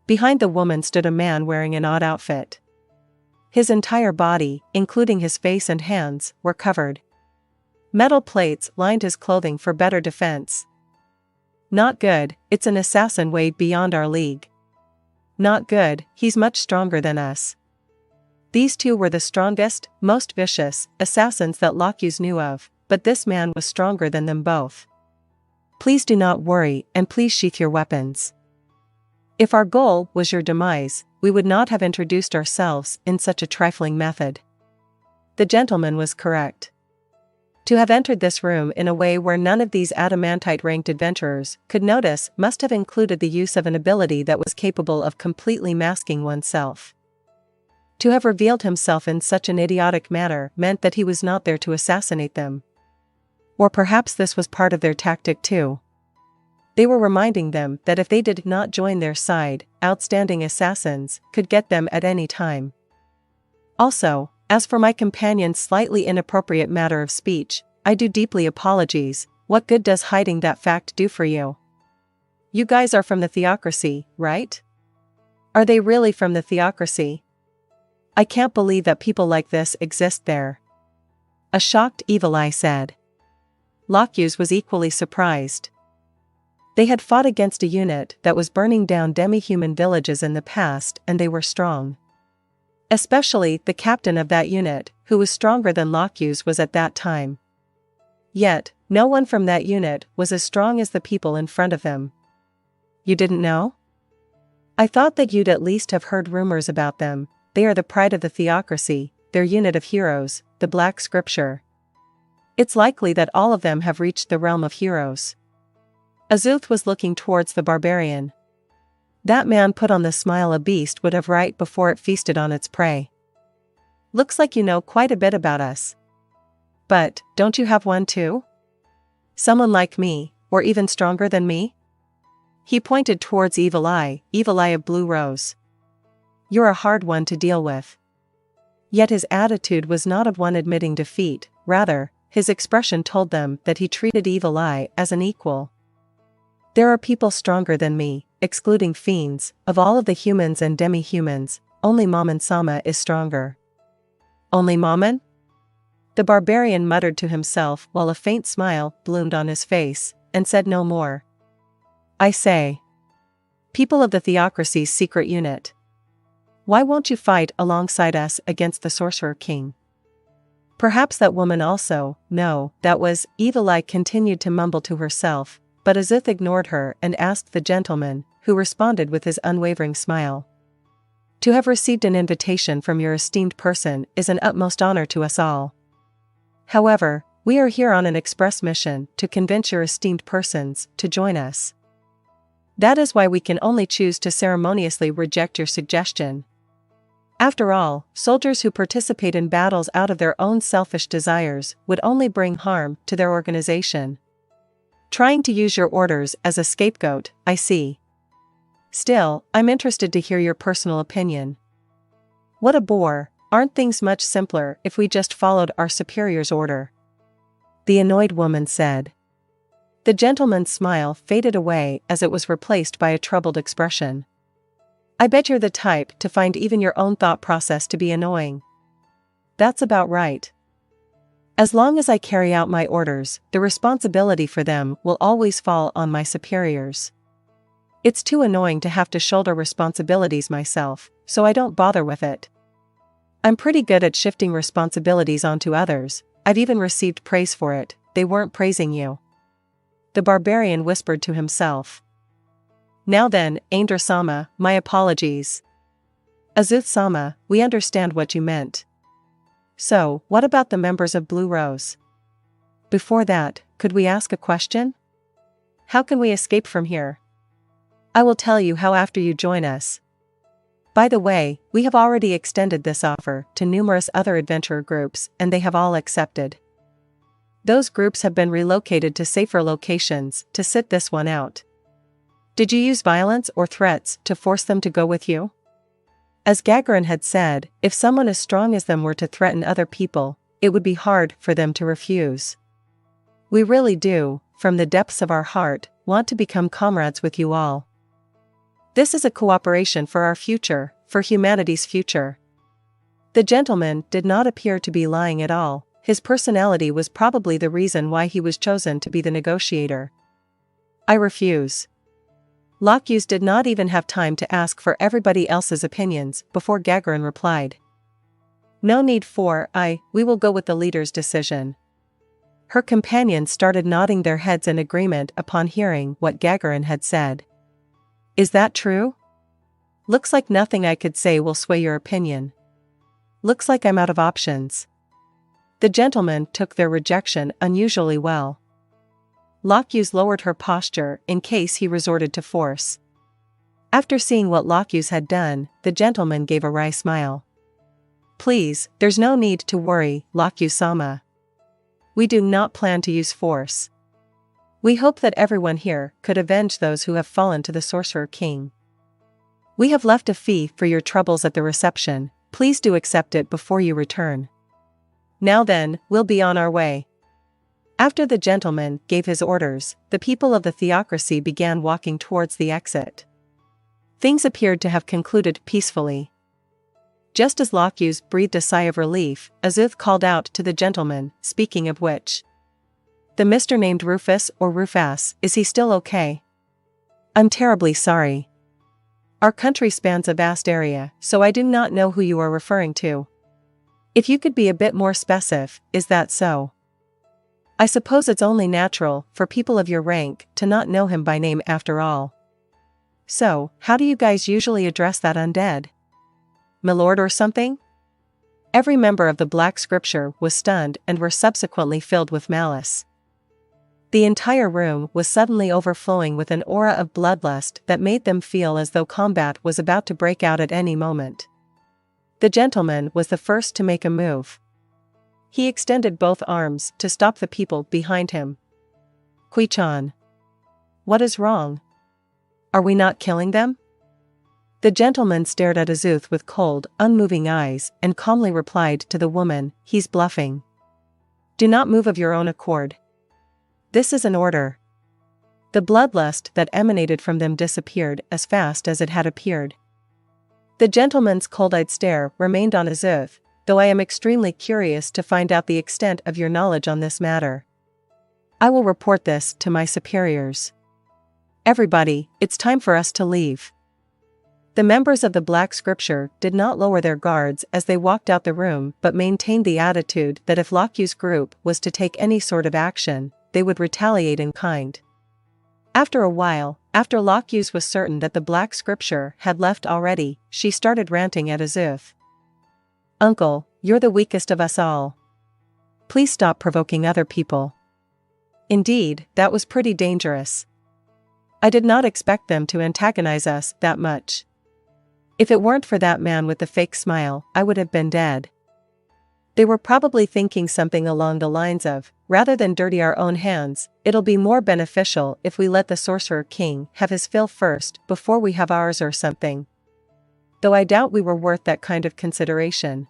Behind the woman stood a man wearing an odd outfit. His entire body, including his face and hands, were covered. Metal plates lined his clothing for better defense. Not good, it's an assassin way beyond our league. Not good, he's much stronger than us. These two were the strongest, most vicious assassins that Locyus knew of, but this man was stronger than them both. Please do not worry, and please sheath your weapons. If our goal was your demise, we would not have introduced ourselves in such a trifling method. The gentleman was correct. To have entered this room in a way where none of these adamantite-ranked adventurers could notice must have included the use of an ability that was capable of completely masking oneself. To have revealed himself in such an idiotic manner meant that he was not there to assassinate them. Or perhaps this was part of their tactic too. They were reminding them that if they did not join their side, outstanding assassins could get them at any time. Also, as for my companion's slightly inappropriate matter of speech, I do deeply apologize. What good does hiding that fact do for you? You guys are from the theocracy, right? Are they really from the theocracy? I can't believe that people like this exist there. A shocked Evil Eye said. Lockuse was equally surprised. They had fought against a unit that was burning down demi-human villages in the past, and they were strong. Especially the captain of that unit, who was stronger than Lockuse was at that time. Yet, no one from that unit was as strong as the people in front of them. You didn't know? I thought that you'd at least have heard rumors about them. They are the pride of the theocracy, their unit of heroes, the Black Scripture. It's likely that all of them have reached the realm of heroes. Azuth was looking towards the barbarian. That man put on the smile a beast would have right before it feasted on its prey. Looks like you know quite a bit about us. But, don't you have one too? Someone like me, or even stronger than me? He pointed towards Evil Eye of Blue Rose. You're a hard one to deal with. Yet his attitude was not of one admitting defeat, rather, his expression told them that he treated Evil Eye as an equal. There are people stronger than me, excluding fiends. Of all of the humans and demi-humans, only Mammon Sama is stronger. Only Mammon? The barbarian muttered to himself while a faint smile bloomed on his face, and said no more. I say. People of the Theocracy's secret unit. Why won't you fight alongside us against the Sorcerer King? Perhaps that woman also. No, that was. Evil Eye continued to mumble to herself, but Azuth ignored her and asked the gentleman, who responded with his unwavering smile. To have received an invitation from your esteemed person is an utmost honor to us all. However, we are here on an express mission to convince your esteemed persons to join us. That is why we can only choose to ceremoniously reject your suggestion. After all, soldiers who participate in battles out of their own selfish desires would only bring harm to their organization. Trying to use your orders as a scapegoat, I see. Still, I'm interested to hear your personal opinion. What a bore, aren't things much simpler if we just followed our superior's order? The annoyed woman said. The gentleman's smile faded away as it was replaced by a troubled expression. I bet you're the type to find even your own thought process to be annoying. That's about right. As long as I carry out my orders, the responsibility for them will always fall on my superiors. It's too annoying to have to shoulder responsibilities myself, so I don't bother with it. I'm pretty good at shifting responsibilities onto others. I've even received praise for it. They weren't praising you. The barbarian whispered to himself. Now then, Ainz Sama, my apologies. Azuth Sama, we understand what you meant. So, what about the members of Blue Rose? Before that, could we ask a question? How can we escape from here? I will tell you how after you join us. By the way, we have already extended this offer to numerous other adventurer groups, and they have all accepted. Those groups have been relocated to safer locations to sit this one out. Did you use violence or threats to force them to go with you? As Gagarin had said, if someone as strong as them were to threaten other people, it would be hard for them to refuse. We really do, from the depths of our heart, want to become comrades with you all. This is a cooperation for our future, for humanity's future. The gentleman did not appear to be lying at all. His personality was probably the reason why he was chosen to be the negotiator. I refuse. Lockuse did not even have time to ask for everybody else's opinions before Gagarin replied. No need for, we will go with the leader's decision. Her companions started nodding their heads in agreement upon hearing what Gagarin had said. Is that true? Looks like nothing I could say will sway your opinion. Looks like I'm out of options. The gentleman took their rejection unusually well. Lockuse lowered her posture in case he resorted to force. After seeing what Lockuse had done, the gentleman gave a wry smile. Please, there's no need to worry, Lockuse-sama. We do not plan to use force. We hope that everyone here could avenge those who have fallen to the Sorcerer King. We have left a fee for your troubles at the reception. Please do accept it before you return. Now then, we'll be on our way. After the gentleman gave his orders, the people of the theocracy began walking towards the exit. Things appeared to have concluded peacefully. Just as Lockhews breathed a sigh of relief, Azuth called out to the gentleman, speaking of which. The Mr. named Rufus or Rufus, is he still okay? I'm terribly sorry. Our country spans a vast area, so I do not know who you are referring to. If you could be a bit more specific, is that so? I suppose it's only natural for people of your rank to not know him by name after all. So, how do you guys usually address that undead? Milord or something? Every member of the Black Scripture was stunned and were subsequently filled with malice. The entire room was suddenly overflowing with an aura of bloodlust that made them feel as though combat was about to break out at any moment. The gentleman was the first to make a move. He extended both arms to stop the people behind him. Kui-chan. What is wrong? Are we not killing them? The gentleman stared at Azuth with cold, unmoving eyes and calmly replied to the woman, he's bluffing. Do not move of your own accord. This is an order. The bloodlust that emanated from them disappeared as fast as it had appeared. The gentleman's cold-eyed stare remained on Azuth, though I am extremely curious to find out the extent of your knowledge on this matter. I will report this to my superiors. Everybody, it's time for us to leave. The members of the Black Scripture did not lower their guards as they walked out the room but maintained the attitude that if Lockhews' group was to take any sort of action, they would retaliate in kind. After a while, after Lockhews was certain that the Black Scripture had left already, she started ranting at Azuth. Uncle, you're the weakest of us all. Please stop provoking other people. Indeed, that was pretty dangerous. I did not expect them to antagonize us that much. If it weren't for that man with the fake smile, I would have been dead. They were probably thinking something along the lines of, rather than dirty our own hands, it'll be more beneficial if we let the Sorcerer King have his fill first before we have ours or something. Though I doubt we were worth that kind of consideration.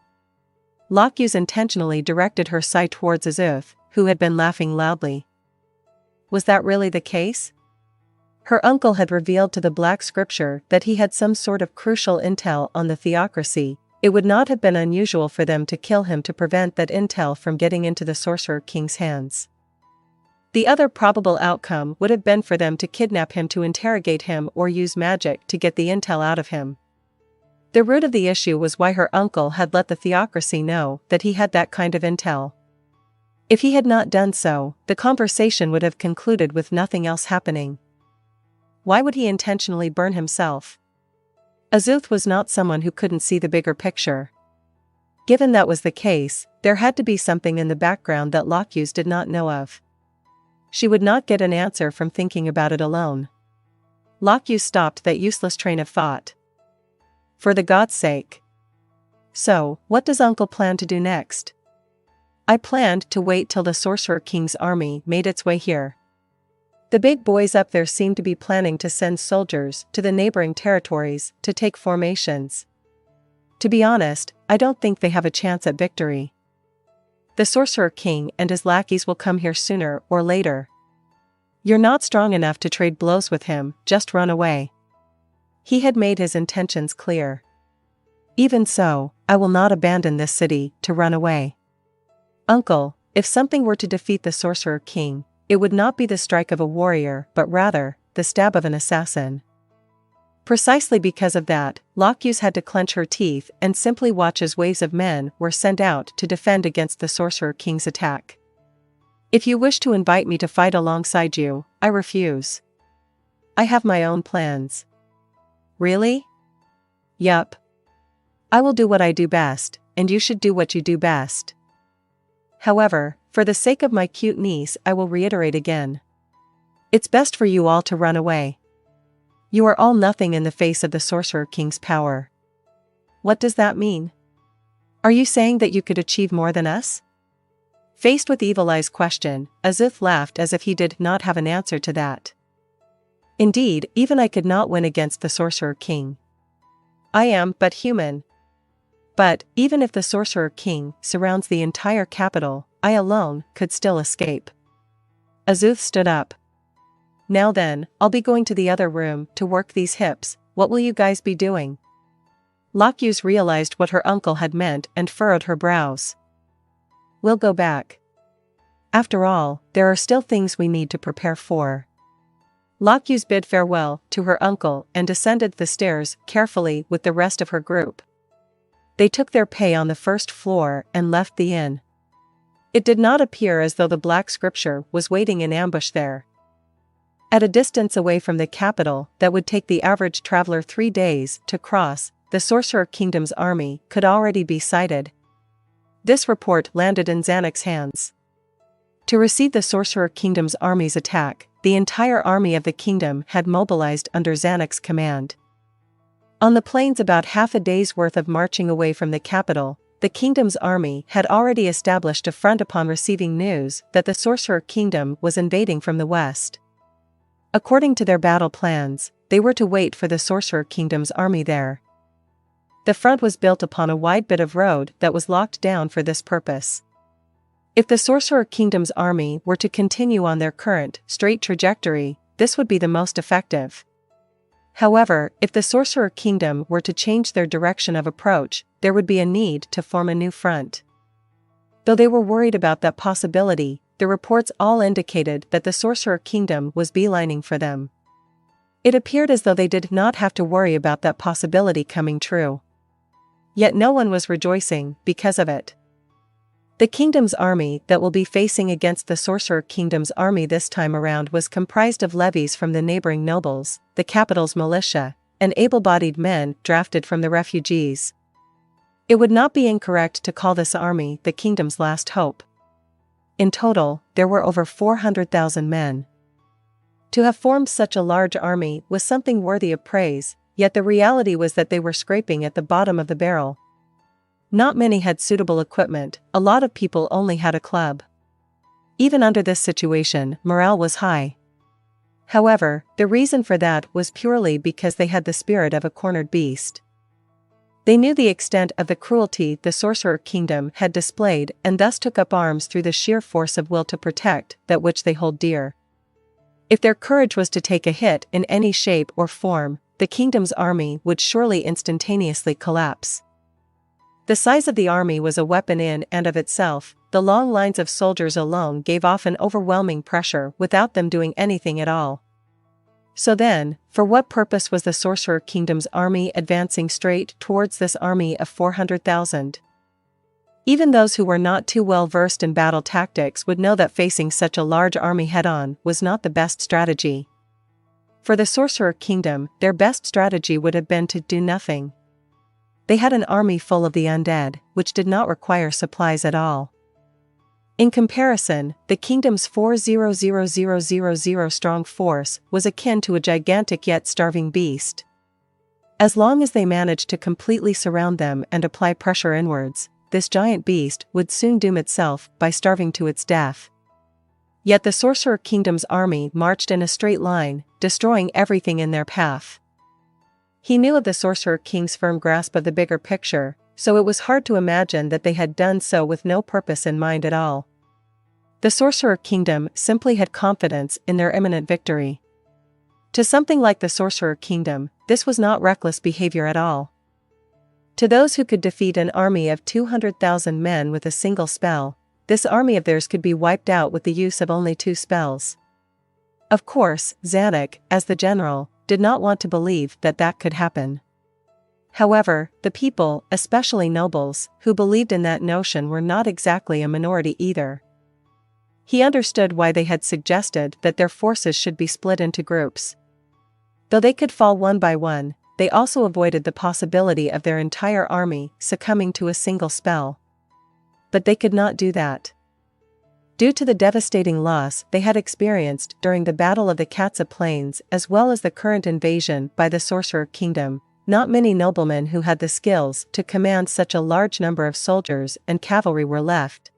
Lockhews intentionally directed her sight towards Azuth, who had been laughing loudly. Was that really the case? Her uncle had revealed to the Black Scripture that he had some sort of crucial intel on the theocracy. It would not have been unusual for them to kill him to prevent that intel from getting into the Sorcerer King's hands. The other probable outcome would have been for them to kidnap him to interrogate him or use magic to get the intel out of him. The root of the issue was why her uncle had let the theocracy know that he had that kind of intel. If he had not done so, the conversation would have concluded with nothing else happening. Why would he intentionally burn himself? Azuth was not someone who couldn't see the bigger picture. Given that was the case, there had to be something in the background that Lockhews did not know of. She would not get an answer from thinking about it alone. Lockhews stopped that useless train of thought. For the God's sake. So, what does Uncle plan to do next? I planned to wait till the Sorcerer King's army made its way here. The big boys up there seem to be planning to send soldiers to the neighboring territories to take formations. To be honest, I don't think they have a chance at victory. The Sorcerer King and his lackeys will come here sooner or later. You're not strong enough to trade blows with him, just run away. He had made his intentions clear. Even so, I will not abandon this city to run away. Uncle, if something were to defeat the Sorcerer King, it would not be the strike of a warrior but rather, the stab of an assassin. Precisely because of that, Lockhews had to clench her teeth and simply watch as waves of men were sent out to defend against the Sorcerer King's attack. If you wish to invite me to fight alongside you, I refuse. I have my own plans. Really? Yup. I will do what I do best, and you should do what you do best. However, for the sake of my cute niece, I will reiterate again. It's best for you all to run away. You are all nothing in the face of the Sorcerer King's power. What does that mean? Are you saying that you could achieve more than us? Faced with Evil Eye's question, Azuth laughed as if he did not have an answer to that. Indeed, even I could not win against the Sorcerer King. I am but human. But, even if the Sorcerer King surrounds the entire capital, I alone could still escape. Azuth stood up. Now then, I'll be going to the other room to work these hips. What will you guys be doing? Lakuz realized what her uncle had meant and furrowed her brows. We'll go back. After all, there are still things we need to prepare for. Lakuz bid farewell to her uncle and descended the stairs carefully with the rest of her group. They took their pay on the first floor and left the inn. It did not appear as though the Black Scripture was waiting in ambush there. At a distance away from the capital that would take the average traveler 3 days to cross, the Sorcerer Kingdom's army could already be sighted. This report landed in Zanek's hands. To receive the Sorcerer Kingdom's army's attack, the entire army of the kingdom had mobilized under Zanek's command. On the plains about half a day's worth of marching away from the capital, the kingdom's army had already established a front upon receiving news that the Sorcerer Kingdom was invading from the west. According to their battle plans, they were to wait for the Sorcerer Kingdom's army there. The front was built upon a wide bit of road that was locked down for this purpose. If the Sorcerer Kingdom's army were to continue on their current, straight trajectory, this would be the most effective. However, if the Sorcerer Kingdom were to change their direction of approach, there would be a need to form a new front. Though they were worried about that possibility, the reports all indicated that the Sorcerer Kingdom was beelining for them. It appeared as though they did not have to worry about that possibility coming true. Yet no one was rejoicing because of it. The kingdom's army that will be facing against the Sorcerer Kingdom's army this time around was comprised of levies from the neighboring nobles, the capital's militia, and able-bodied men drafted from the refugees. It would not be incorrect to call this army the kingdom's last hope. In total, there were over 400,000 men. To have formed such a large army was something worthy of praise, yet the reality was that they were scraping at the bottom of the barrel. Not many had suitable equipment, a lot of people only had a club. Even under this situation, morale was high. However, the reason for that was purely because they had the spirit of a cornered beast. They knew the extent of the cruelty the Sorcerer Kingdom had displayed and thus took up arms through the sheer force of will to protect that which they hold dear. If their courage was to take a hit in any shape or form, the kingdom's army would surely instantaneously collapse. The size of the army was a weapon in and of itself. The long lines of soldiers alone gave off an overwhelming pressure without them doing anything at all. So then, for what purpose was the Sorcerer Kingdom's army advancing straight towards this army of 400,000? Even those who were not too well versed in battle tactics would know that facing such a large army head-on was not the best strategy. For the Sorcerer Kingdom, their best strategy would have been to do nothing. They had an army full of the undead, which did not require supplies at all. In comparison, the kingdom's 400,000 strong force was akin to a gigantic yet starving beast. As long as they managed to completely surround them and apply pressure inwards, this giant beast would soon doom itself by starving to its death. Yet the Sorcerer Kingdom's army marched in a straight line, destroying everything in their path. He knew of the Sorcerer King's firm grasp of the bigger picture, so it was hard to imagine that they had done so with no purpose in mind at all. The Sorcerer Kingdom simply had confidence in their imminent victory. To something like the Sorcerer Kingdom, this was not reckless behavior at all. To those who could defeat an army of 200,000 men with a single spell, this army of theirs could be wiped out with the use of only 2 spells. Of course, Zanek, as the general, did not want to believe that that could happen. However, the people, especially nobles, who believed in that notion were not exactly a minority either. He understood why they had suggested that their forces should be split into groups. Though they could fall one by one, they also avoided the possibility of their entire army succumbing to a single spell. But they could not do that. Due to the devastating loss they had experienced during the Battle of the Katsa Plains as well as the current invasion by the Sorcerer Kingdom, not many noblemen who had the skills to command such a large number of soldiers and cavalry were left.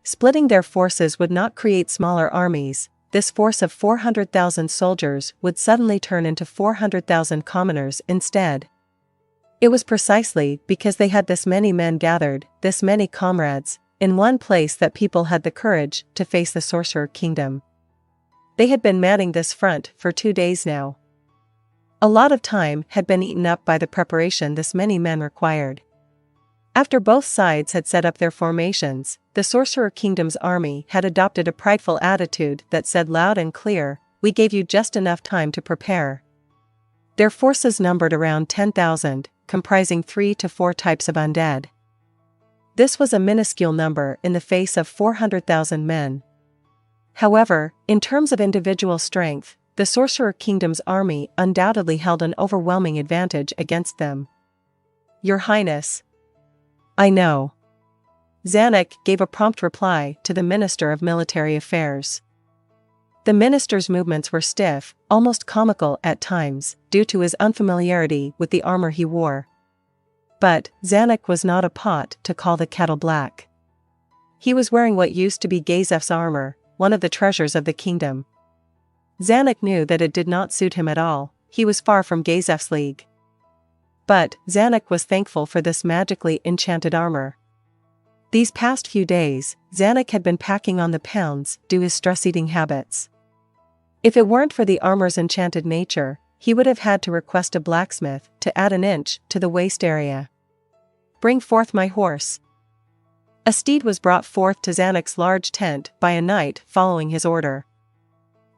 Splitting their forces would not create smaller armies. This force of 400,000 soldiers would suddenly turn into 400,000 commoners instead. It was precisely because they had this many men gathered, this many comrades, in one place that people had the courage to face the Sorcerer Kingdom. They had been manning this front for 2 days now. A lot of time had been eaten up by the preparation this many men required. After both sides had set up their formations, the Sorcerer Kingdom's army had adopted a prideful attitude that said loud and clear, "We gave you just enough time to prepare." Their forces numbered around 10,000, comprising 3 to 4 types of undead. This was a minuscule number in the face of 400,000 men. However, in terms of individual strength, the Sorcerer Kingdom's army undoubtedly held an overwhelming advantage against them. "Your Highness." "I know." Zanuck gave a prompt reply to the Minister of Military Affairs. The minister's movements were stiff, almost comical at times, due to his unfamiliarity with the armor he wore. But Zanuck was not a pot to call the kettle black. He was wearing what used to be Gazef's armor, one of the treasures of the kingdom. Zanuck knew that it did not suit him at all. He was far from Gazef's league. But Zanuck was thankful for this magically enchanted armor. These past few days, Zanuck had been packing on the pounds due to his stress-eating habits. If it weren't for the armor's enchanted nature, he would have had to request a blacksmith to add an inch to the waist area. "Bring forth my horse." A steed was brought forth to Zanuck's large tent by a knight following his order.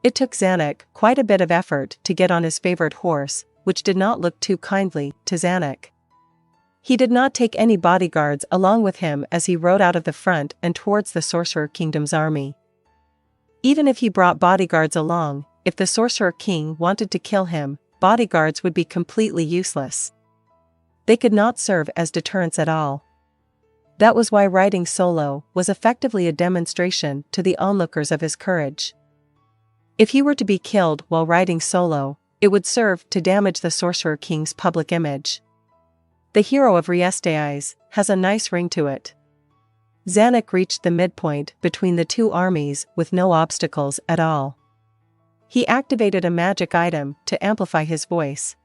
It took Zanuck quite a bit of effort to get on his favorite horse, which did not look too kindly to Zanuck. He did not take any bodyguards along with him as he rode out of the front and towards the Sorcerer Kingdom's army. Even if he brought bodyguards along, if the Sorcerer King wanted to kill him, bodyguards would be completely useless. They could not serve as deterrents at all. That was why riding solo was effectively a demonstration to the onlookers of his courage. If he were to be killed while riding solo, it would serve to damage the Sorcerer King's public image. The hero of Ainz has a nice ring to it. Zanuck reached the midpoint between the two armies with no obstacles at all. He activated a magic item to amplify his voice.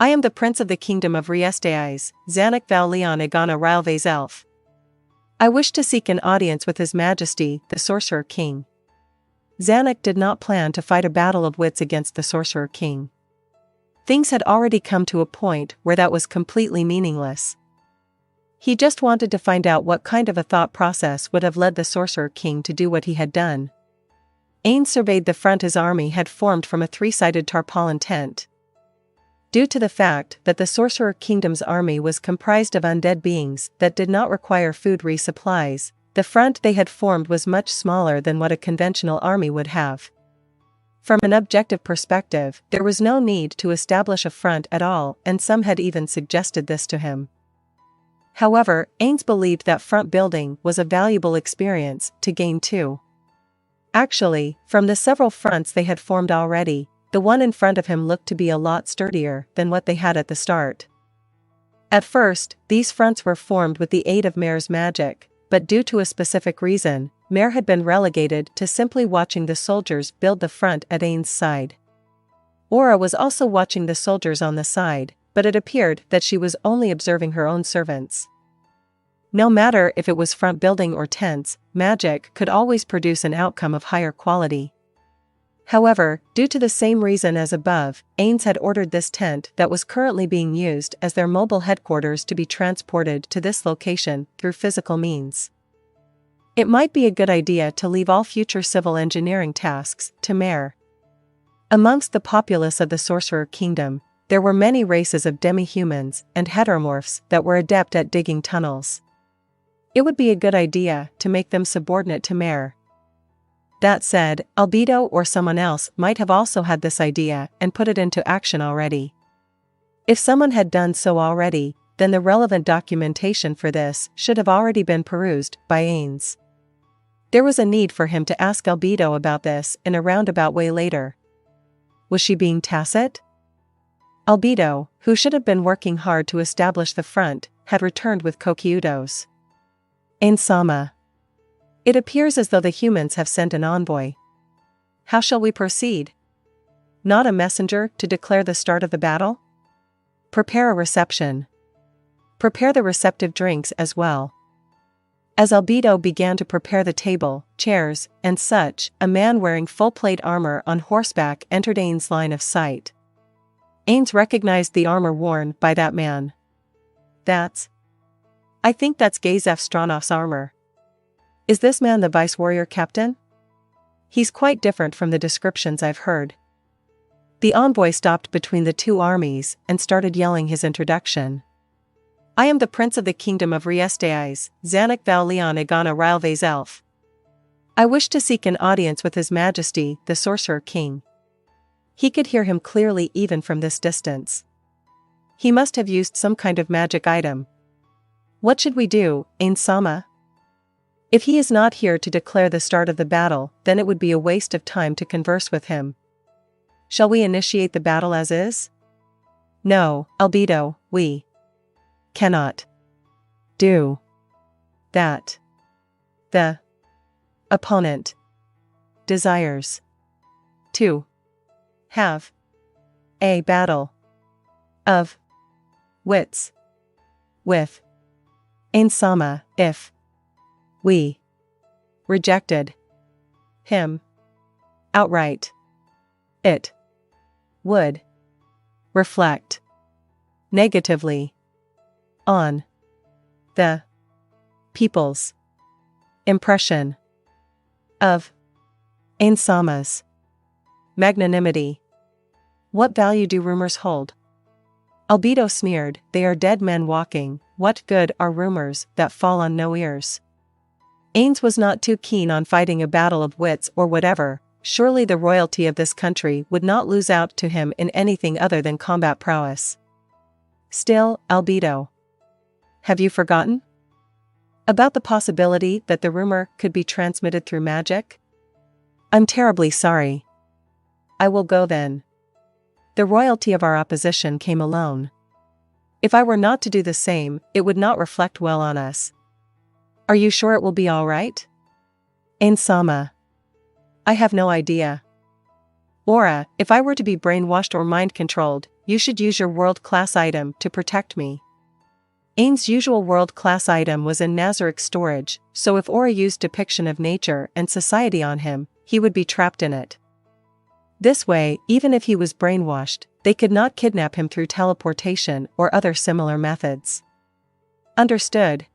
"I am the Prince of the Kingdom of Ainz, Zanuck Val Leon Igana Rylvez Elf. I wish to seek an audience with His Majesty, the Sorcerer King." Zanuck did not plan to fight a battle of wits against the Sorcerer King. Things had already come to a point where that was completely meaningless. He just wanted to find out what kind of a thought process would have led the Sorcerer King to do what he had done. Ainz surveyed the front his army had formed from a 3-sided tarpaulin tent. Due to the fact that the Sorcerer Kingdom's army was comprised of undead beings that did not require food resupplies, the front they had formed was much smaller than what a conventional army would have. From an objective perspective, there was no need to establish a front at all, and some had even suggested this to him. However, Ainz believed that front building was a valuable experience to gain too. Actually, from the several fronts they had formed already, the one in front of him looked to be a lot sturdier than what they had at the start. At first, these fronts were formed with the aid of Mare's magic, but due to a specific reason, Mare had been relegated to simply watching the soldiers build the front at Ainz's side. Aura was also watching the soldiers on the side, but it appeared that she was only observing her own servants. No matter if it was front building or tents, magic could always produce an outcome of higher quality. However, due to the same reason as above, Ainz had ordered this tent that was currently being used as their mobile headquarters to be transported to this location through physical means. It might be a good idea to leave all future civil engineering tasks to Mare. Amongst the populace of the Sorcerer Kingdom, there were many races of demi-humans and heteromorphs that were adept at digging tunnels. It would be a good idea to make them subordinate to Mare. That said, Albedo or someone else might have also had this idea and put it into action already. If someone had done so already, then the relevant documentation for this should have already been perused by Ainz. There was a need for him to ask Albedo about this in a roundabout way later. Was she being tacit? Albedo, who should have been working hard to establish the front, had returned with Kokyudos. Ainz-sama. It appears as though the humans have sent an envoy. How shall we proceed? Not a messenger to declare the start of the battle? Prepare a reception. Prepare the receptive drinks as well. As Albedo began to prepare the table, chairs, and such, a man wearing full plate armor on horseback entered Ainz's line of sight. Ainz recognized the armor worn by that man. I think that's Gazef Stranov's armor. Is this man the vice warrior captain? He's quite different from the descriptions I've heard. The envoy stopped between the two armies and started yelling his introduction. I am the prince of the kingdom of Riestaiz, Ainz Ooal Gown. I wish to seek an audience with His Majesty, the Sorcerer King. He could hear him clearly even from this distance. He must have used some kind of magic item. What should we do, Ainz-sama? If he is not here to declare the start of the battle, then it would be a waste of time to converse with him. Shall we initiate the battle as is? No, Albedo, we cannot do that. The opponent desires to have a battle of wits with Ainz-sama. If we rejected him outright, it would reflect negatively on the people's impression of Ainz-sama's magnanimity. What value do rumors hold? Albedo sneered, they are dead men walking, what good are rumors that fall on no ears? Ainz was not too keen on fighting a battle of wits or whatever. Surely the royalty of this country would not lose out to him in anything other than combat prowess. Still, Albedo, have you forgotten about the possibility that the rumor could be transmitted through magic? I'm terribly sorry. I will go then. The royalty of our opposition came alone. If I were not to do the same, it would not reflect well on us. Are you sure it will be all right? Ainz-sama, I have no idea. Aura, if I were to be brainwashed or mind-controlled, you should use your world-class item to protect me. Ainz's usual world-class item was in Nazarik's storage, so if Aura used depiction of nature and society on him, he would be trapped in it. This way, even if he was brainwashed, they could not kidnap him through teleportation or other similar methods. Understood.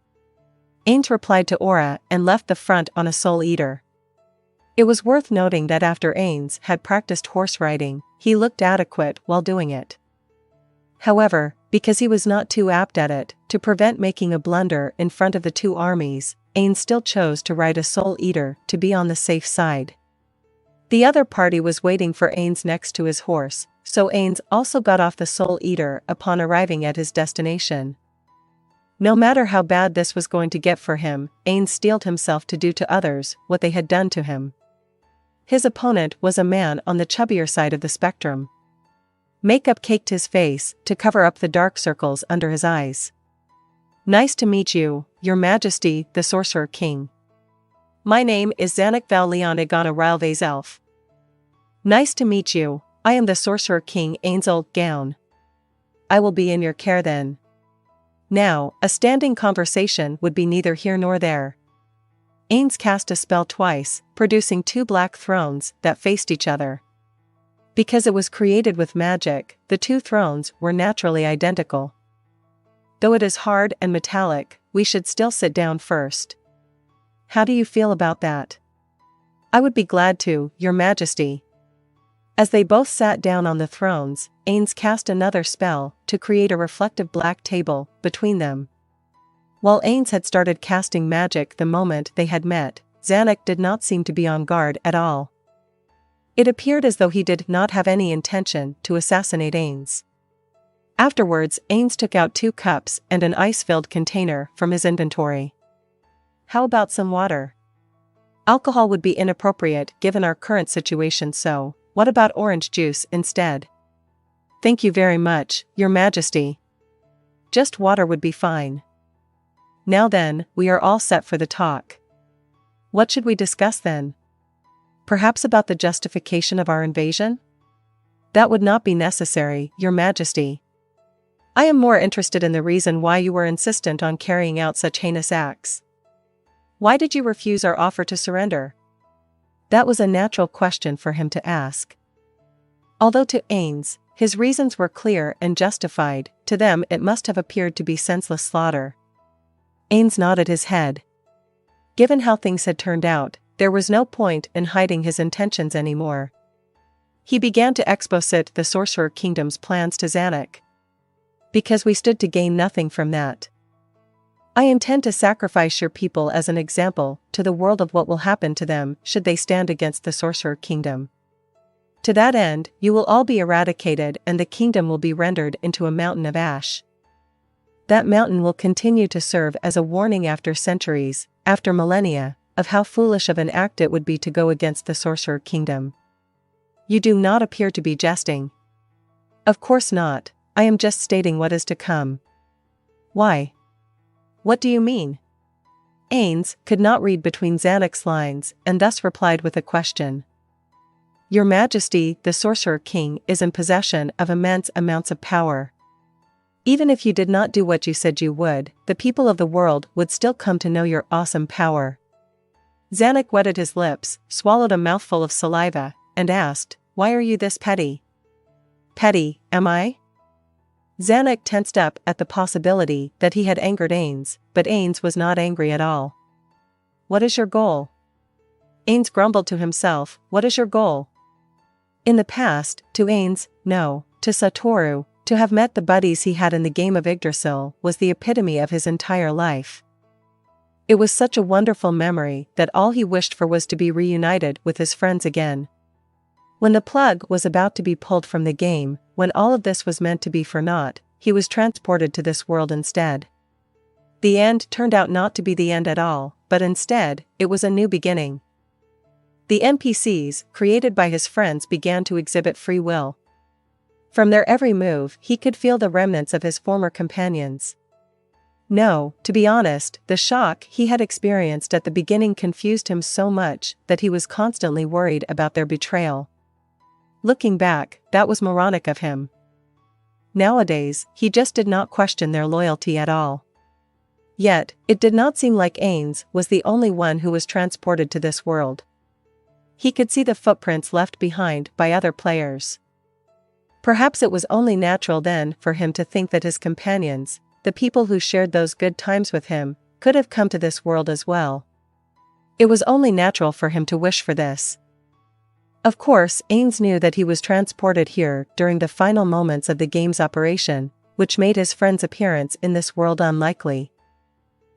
Ainz replied to Aura and left the front on a Soul Eater. It was worth noting that after Ainz had practiced horse riding, he looked adequate while doing it. However, because he was not too apt at it, to prevent making a blunder in front of the two armies, Ainz still chose to ride a Soul Eater to be on the safe side. The other party was waiting for Ainz next to his horse, so Ainz also got off the Soul Eater upon arriving at his destination. No matter how bad this was going to get for him, Ainz steeled himself to do to others what they had done to him. His opponent was a man on the chubbier side of the spectrum. Makeup caked his face to cover up the dark circles under his eyes. Nice to meet you, Your Majesty, the Sorcerer King. My name is Ainz Ooal Gown. Nice to meet you, I am the Sorcerer King Ainz Ooal Gown. I will be in your care then. Now, a standing conversation would be neither here nor there. Ainz cast a spell twice, producing two black thrones that faced each other. Because it was created with magic, the two thrones were naturally identical. Though it is hard and metallic, we should still sit down first. How do you feel about that? I would be glad to, Your Majesty. As they both sat down on the thrones, Ainz cast another spell to create a reflective black table between them. While Ainz had started casting magic the moment they had met, Zanuck did not seem to be on guard at all. It appeared as though he did not have any intention to assassinate Ainz. Afterwards, Ainz took out 2 cups and an ice-filled container from his inventory. How about some water? Alcohol would be inappropriate given our current situation, so what about orange juice instead? Thank you very much, Your Majesty. Just water would be fine. Now then, we are all set for the talk. What should we discuss then? Perhaps about the justification of our invasion? That would not be necessary, Your Majesty. I am more interested in the reason why you were insistent on carrying out such heinous acts. Why did you refuse our offer to surrender? That was a natural question for him to ask. Although to Ainz, his reasons were clear and justified, to them it must have appeared to be senseless slaughter. Ainz nodded his head. Given how things had turned out, there was no point in hiding his intentions anymore. He began to exposit the Sorcerer Kingdom's plans to Zanuck. Because we stood to gain nothing from that. I intend to sacrifice your people as an example to the world of what will happen to them should they stand against the Sorcerer Kingdom. To that end, you will all be eradicated and the kingdom will be rendered into a mountain of ash. That mountain will continue to serve as a warning after centuries, after millennia, of how foolish of an act it would be to go against the Sorcerer Kingdom. You do not appear to be jesting. Of course not, I am just stating what is to come. Why? What do you mean? Ainz could not read between Zanuck's lines and thus replied with a question. Your Majesty, the Sorcerer King is in possession of immense amounts of power. Even if you did not do what you said you would, the people of the world would still come to know your awesome power. Zanuck wetted his lips, swallowed a mouthful of saliva, and asked, why are you this petty? Petty, am I? Zanuck tensed up at the possibility that he had angered Ainz, but Ainz was not angry at all. What is your goal? Ainz grumbled to himself, what is your goal? In the past, to Ainz, no, to Satoru, to have met the buddies he had in the game of Yggdrasil was the epitome of his entire life. It was such a wonderful memory that all he wished for was to be reunited with his friends again. When the plug was about to be pulled from the game, when all of this was meant to be for naught, he was transported to this world instead. The end turned out not to be the end at all, but instead, it was a new beginning. The NPCs, created by his friends, began to exhibit free will. From their every move, he could feel the remnants of his former companions. No, to be honest, the shock he had experienced at the beginning confused him so much that he was constantly worried about their betrayal. Looking back, that was moronic of him. Nowadays, he just did not question their loyalty at all. Yet, it did not seem like Ainz was the only one who was transported to this world. He could see the footprints left behind by other players. Perhaps it was only natural then for him to think that his companions, the people who shared those good times with him, could have come to this world as well. It was only natural for him to wish for this. Of course, Ainz knew that he was transported here during the final moments of the game's operation, which made his friend's appearance in this world unlikely.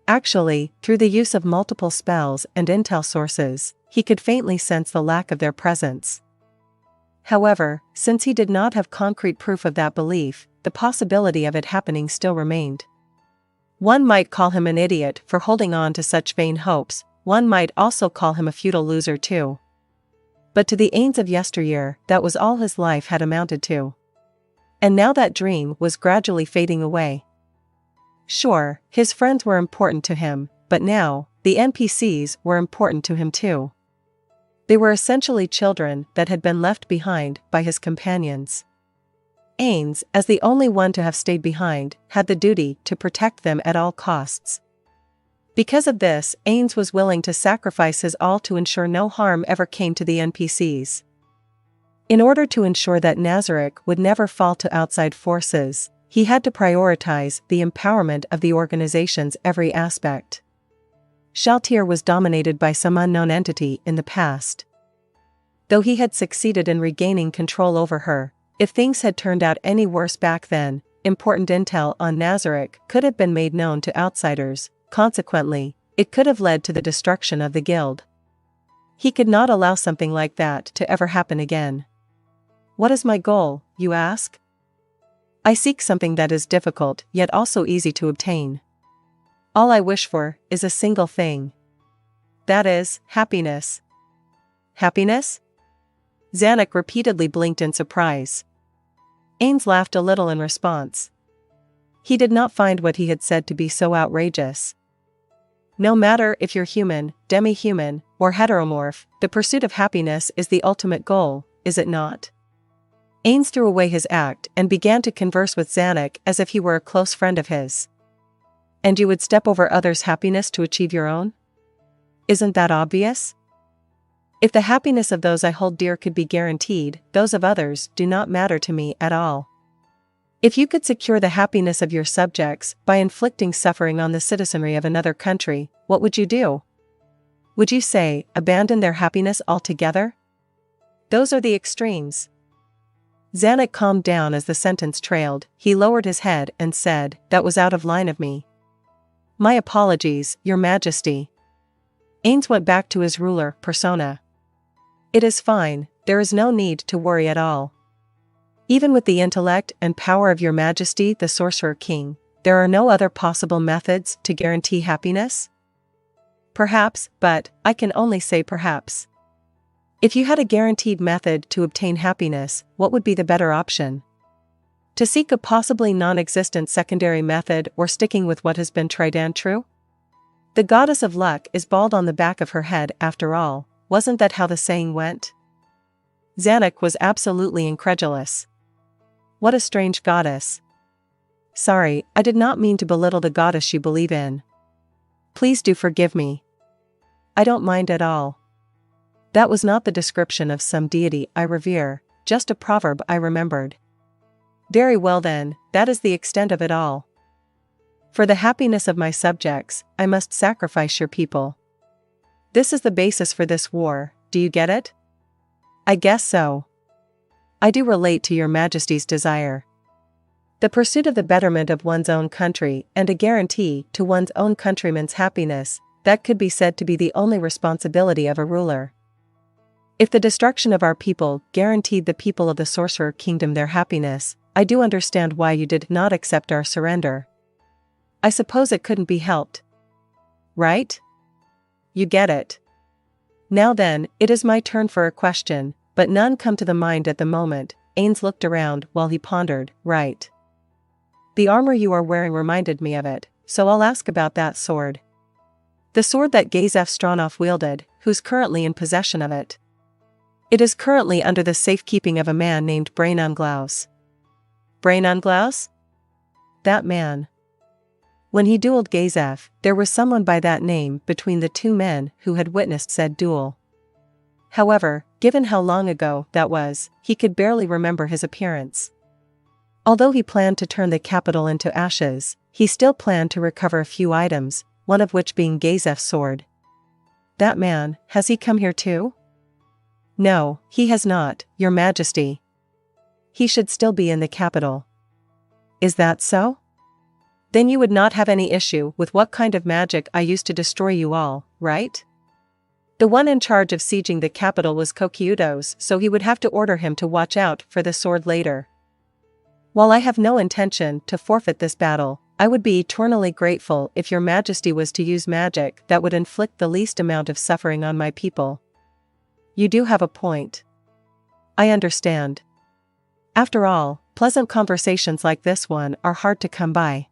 Actually, through the use of multiple spells and intel sources, he could faintly sense the lack of their presence. However, since he did not have concrete proof of that belief, the possibility of it happening still remained. One might call him an idiot for holding on to such vain hopes, one might also call him a futile loser too. But to the Ainz of yesteryear, that was all his life had amounted to. And now that dream was gradually fading away. Sure, his friends were important to him, but now, the NPCs were important to him too. They were essentially children that had been left behind by his companions. Ainz, as the only one to have stayed behind, had the duty to protect them at all costs. Because of this, Ainz was willing to sacrifice his all to ensure no harm ever came to the NPCs. In order to ensure that Nazarick would never fall to outside forces, he had to prioritize the empowerment of the organization's every aspect. Shaltir was dominated by some unknown entity in the past. Though he had succeeded in regaining control over her, if things had turned out any worse back then, important intel on Nazarick could have been made known to outsiders. Consequently, it could have led to the destruction of the guild. He could not allow something like that to ever happen again. What is my goal, you ask? I seek something that is difficult yet also easy to obtain. All I wish for is a single thing. That is, happiness. Happiness? Zanuck repeatedly blinked in surprise. Ainz laughed a little in response. He did not find what he had said to be so outrageous. No matter if you're human, demi-human, or heteromorph, the pursuit of happiness is the ultimate goal, is it not? Ainz threw away his act and began to converse with Zanuck as if he were a close friend of his. And you would step over others' happiness to achieve your own? Isn't that obvious? If the happiness of those I hold dear could be guaranteed, those of others do not matter to me at all. If you could secure the happiness of your subjects by inflicting suffering on the citizenry of another country, what would you do? Would you say, abandon their happiness altogether? Those are the extremes. Zanuck calmed down as the sentence trailed. He lowered his head and said, "That was out of line of me. My apologies, Your Majesty." Ainz went back to his ruler persona. "It is fine, there is no need to worry at all. Even with the intellect and power of Your Majesty the Sorcerer King, there are no other possible methods to guarantee happiness?" "Perhaps, but I can only say perhaps. If you had a guaranteed method to obtain happiness, what would be the better option? To seek a possibly non-existent secondary method or sticking with what has been tried and true? The goddess of luck is bald on the back of her head after all, wasn't that how the saying went?" Zanuck was absolutely incredulous. What a strange goddess. "Sorry, I did not mean to belittle the goddess you believe in. Please do forgive me. I don't mind at all. That was not the description of some deity I revere, just a proverb I remembered." "Very well then, that is the extent of it all. For the happiness of my subjects, I must sacrifice your people. This is the basis for this war, do you get it?" "I guess so. I do relate to Your Majesty's desire. The pursuit of the betterment of one's own country and a guarantee to one's own countrymen's happiness, that could be said to be the only responsibility of a ruler. If the destruction of our people guaranteed the people of the Sorcerer Kingdom their happiness, I do understand why you did not accept our surrender. I suppose it couldn't be helped. Right? You get it. Now then, it is my turn for a question, but none come to the mind at the moment." Ainz looked around while he pondered. "Right. The armor you are wearing reminded me of it, so I'll ask about that sword. The sword that Gazef Stronov wielded, who's currently in possession of it?" "It is currently under the safekeeping of a man named Ainz. Ainz? That man. When he dueled Gazef, there was someone by that name between the two men who had witnessed said duel. However, given how long ago that was, he could barely remember his appearance. Although he planned to turn the capital into ashes, he still planned to recover a few items, one of which being Gazef's sword. That man, has he come here too?" "No, he has not, Your Majesty. He should still be in the capital." "Is that so? Then you would not have any issue with what kind of magic I used to destroy you all, right?" The one in charge of sieging the capital was Kokyudo's, so he would have to order him to watch out for the sword later. "While I have no intention to forfeit this battle, I would be eternally grateful if Your Majesty was to use magic that would inflict the least amount of suffering on my people." "You do have a point. I understand. After all, pleasant conversations like this one are hard to come by.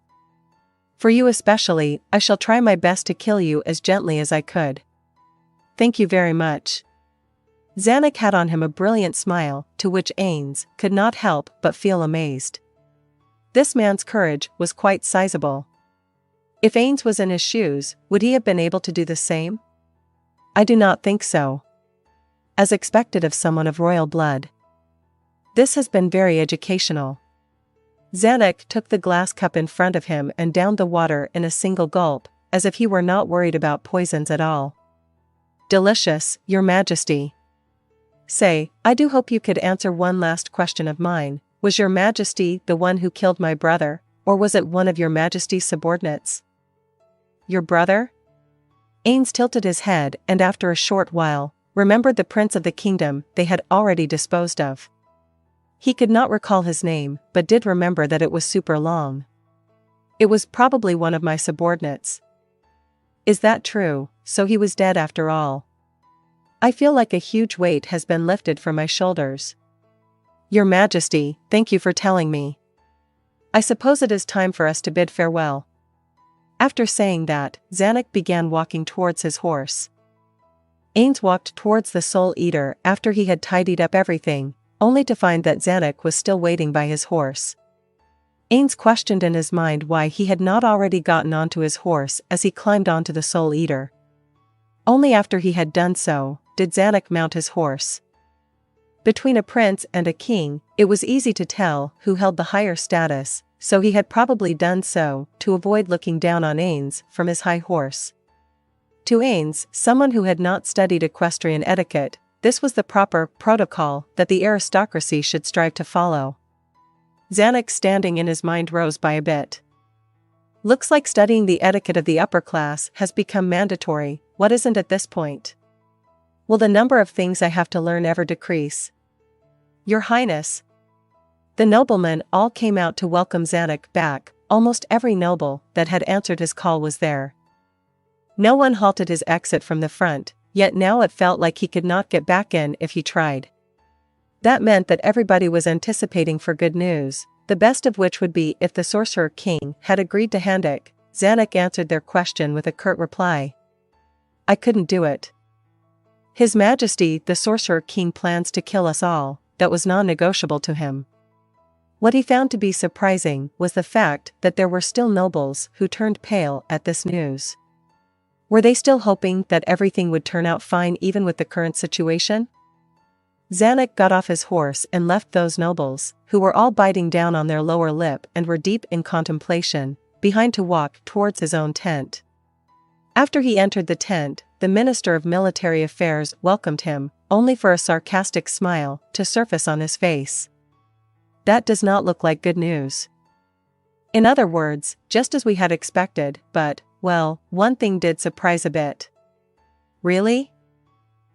For you especially, I shall try my best to kill you as gently as I could." "Thank you very much." Zanuck had on him a brilliant smile, to which Ainz could not help but feel amazed. This man's courage was quite sizable. If Ainz was in his shoes, would he have been able to do the same? I do not think so. As expected of someone of royal blood. This has been very educational. Zanuck took the glass cup in front of him and downed the water in a single gulp, as if he were not worried about poisons at all. "Delicious, Your Majesty. Say, I do hope you could answer one last question of mine. Was Your Majesty the one who killed my brother, or was it one of Your Majesty's subordinates?" "Your brother?" Ainz tilted his head and after a short while, remembered the prince of the kingdom they had already disposed of. He could not recall his name, but did remember that it was super long. "It was probably one of my subordinates." "Is that true? So he was dead after all." I feel like a huge weight has been lifted from my shoulders. "Your Majesty, thank you for telling me. I suppose it is time for us to bid farewell." After saying that, Zanuck began walking towards his horse. Ainz walked towards the Soul Eater after he had tidied up everything, only to find that Zanuck was still waiting by his horse. Ainz questioned in his mind why he had not already gotten onto his horse as he climbed onto the Soul Eater. Only after he had done so, did Zanuck mount his horse. Between a prince and a king, it was easy to tell who held the higher status, so he had probably done so to avoid looking down on Ainz from his high horse. To Ainz, someone who had not studied equestrian etiquette, this was the proper protocol that the aristocracy should strive to follow. Zanuck's standing in his mind rose by a bit. Looks like studying the etiquette of the upper class has become mandatory. What isn't at this point? Will the number of things I have to learn ever decrease? Your Highness. The noblemen all came out to welcome Zanuck back. Almost every noble that had answered his call was there. No one halted his exit from the front, yet now it felt like he could not get back in if he tried. That meant that everybody was anticipating for good news, the best of which would be if the Sorcerer King had agreed to hand it. Zanuck answered their question with a curt reply. I couldn't do it. His Majesty the Sorcerer King plans to kill us all. That was non-negotiable to him. What he found to be surprising was the fact that there were still nobles who turned pale at this news. Were they still hoping that everything would turn out fine even with the current situation? Zanuck got off his horse and left those nobles, who were all biting down on their lower lip and were deep in contemplation, behind to walk towards his own tent. After he entered the tent, the Minister of Military Affairs welcomed him, only for a sarcastic smile to surface on his face. That does not look like good news. In other words, just as we had expected, but, well, one thing did surprise a bit. Really?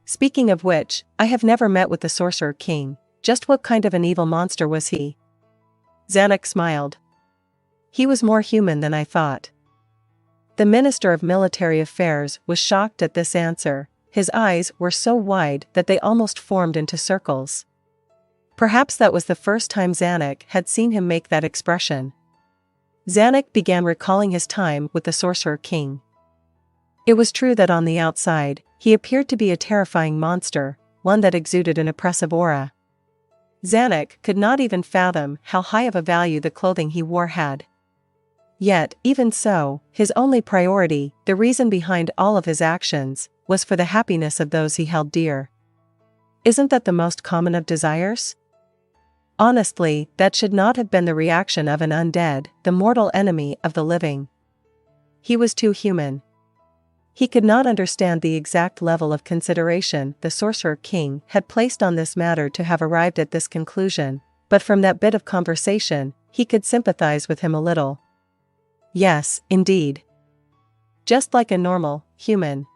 Speaking of which, I have never met with the Sorcerer King. Just what kind of an evil monster was he? Zanuck smiled. He was more human than I thought. The Minister of Military Affairs was shocked at this answer. His eyes were so wide that they almost formed into circles. Perhaps that was the first time Zanuck had seen him make that expression. Zanuck began recalling his time with the Sorcerer King. It was true that on the outside, he appeared to be a terrifying monster, one that exuded an oppressive aura. Zanuck could not even fathom how high of a value the clothing he wore had. Yet, even so, his only priority, the reason behind all of his actions, was for the happiness of those he held dear. Isn't that the most common of desires? Honestly, that should not have been the reaction of an undead, the mortal enemy of the living. He was too human. He could not understand the exact level of consideration the Sorcerer King had placed on this matter to have arrived at this conclusion, but from that bit of conversation, he could sympathize with him a little. Yes, indeed. Just like a normal human.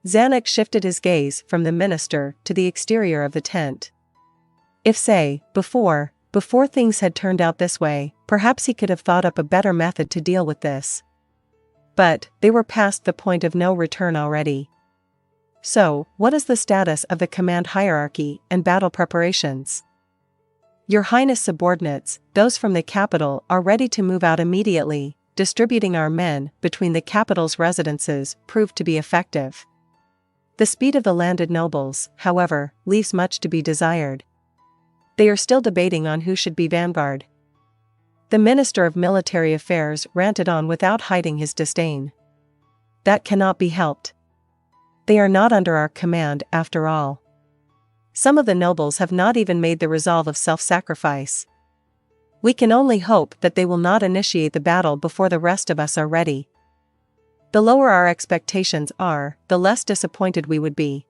Zanuck shifted his gaze from the minister to the exterior of the tent. If, say, before things had turned out this way, perhaps he could have thought up a better method to deal with this. But they were past the point of no return already. So, what is the status of the command hierarchy and battle preparations? Your Highness subordinates, those from the capital, are ready to move out immediately. Distributing our men between the capital's residences proved to be effective. The speed of the landed nobles, however, leaves much to be desired. They are still debating on who should be vanguard. The Minister of Military Affairs ranted on without hiding his disdain. That cannot be helped. They are not under our command after all. Some of the nobles have not even made the resolve of self-sacrifice. We can only hope that they will not initiate the battle before the rest of us are ready. The lower our expectations are, the less disappointed we would be.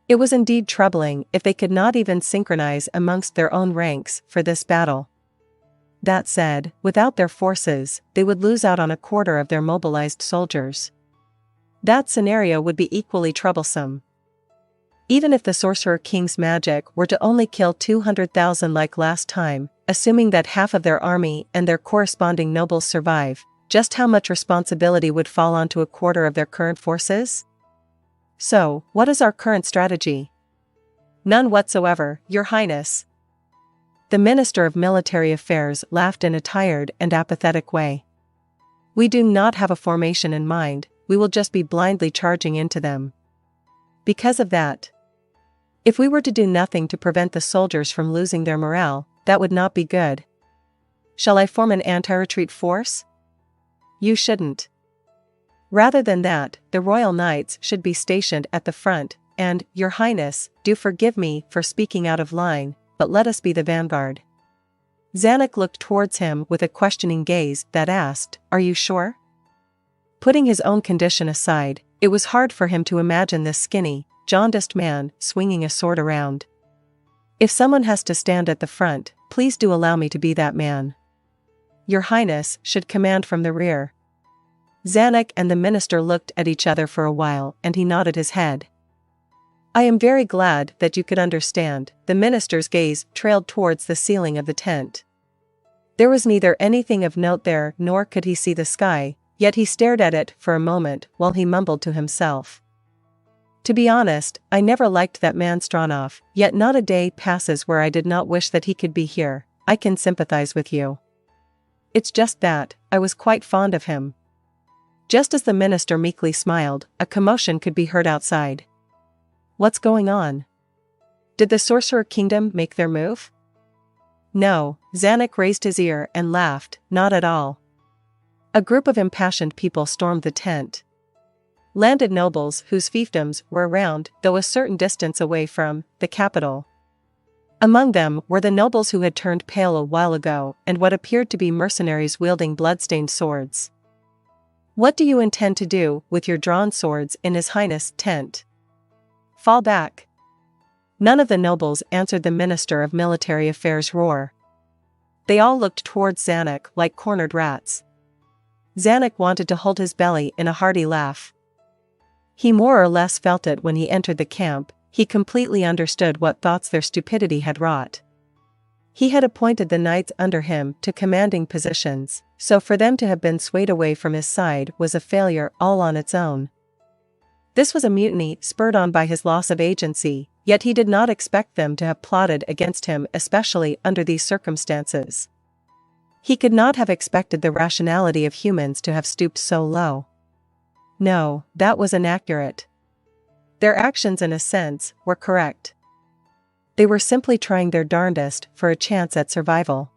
It was indeed troubling if they could not even synchronize amongst their own ranks for this battle. That said, without their forces, they would lose out on a quarter of their mobilized soldiers. That scenario would be equally troublesome. Even if the Sorcerer King's magic were to only kill 200,000 like last time, assuming that half of their army and their corresponding nobles survive, just how much responsibility would fall onto a quarter of their current forces? So, what is our current strategy? None whatsoever, Your Highness. The Minister of Military Affairs laughed in a tired and apathetic way. We do not have a formation in mind, we will just be blindly charging into them. Because of that, if we were to do nothing to prevent the soldiers from losing their morale, that would not be good. Shall I form an anti-retreat force? You shouldn't. Rather than that, the royal knights should be stationed at the front, and, Your Highness, do forgive me for speaking out of line, but let us be the vanguard. Zanuck looked towards him with a questioning gaze that asked, Are you sure? Putting his own condition aside, it was hard for him to imagine this skinny, jaundiced man swinging a sword around. If someone has to stand at the front, please do allow me to be that man. Your Highness should command from the rear. Zanuck and the minister looked at each other for a while, and he nodded his head. I am very glad that you could understand. The minister's gaze trailed towards the ceiling of the tent. There was neither anything of note there nor could he see the sky, yet he stared at it for a moment while he mumbled to himself. To be honest, I never liked that man Stronov, yet not a day passes where I did not wish that he could be here. I can sympathize with you. It's just that, I was quite fond of him. Just as the minister meekly smiled, a commotion could be heard outside. What's going on? Did the Sorcerer Kingdom make their move? No, Zanuck raised his ear and laughed, not at all. A group of impassioned people stormed the tent. Landed nobles whose fiefdoms were around, though a certain distance away from, the capital. Among them were the nobles who had turned pale a while ago and what appeared to be mercenaries wielding blood-stained swords. What do you intend to do with your drawn swords in His Highness' tent? Fall back. None of the nobles answered the Minister of Military Affairs' roar. They all looked towards Zanuck like cornered rats. Zanuck wanted to hold his belly in a hearty laugh. He more or less felt it when he entered the camp. He completely understood what thoughts their stupidity had wrought. He had appointed the knights under him to commanding positions, so for them to have been swayed away from his side was a failure all on its own. This was a mutiny spurred on by his loss of agency, yet he did not expect them to have plotted against him, especially under these circumstances. He could not have expected the rationality of humans to have stooped so low. No, that was inaccurate. Their actions, in a sense, were correct. They were simply trying their darndest for a chance at survival.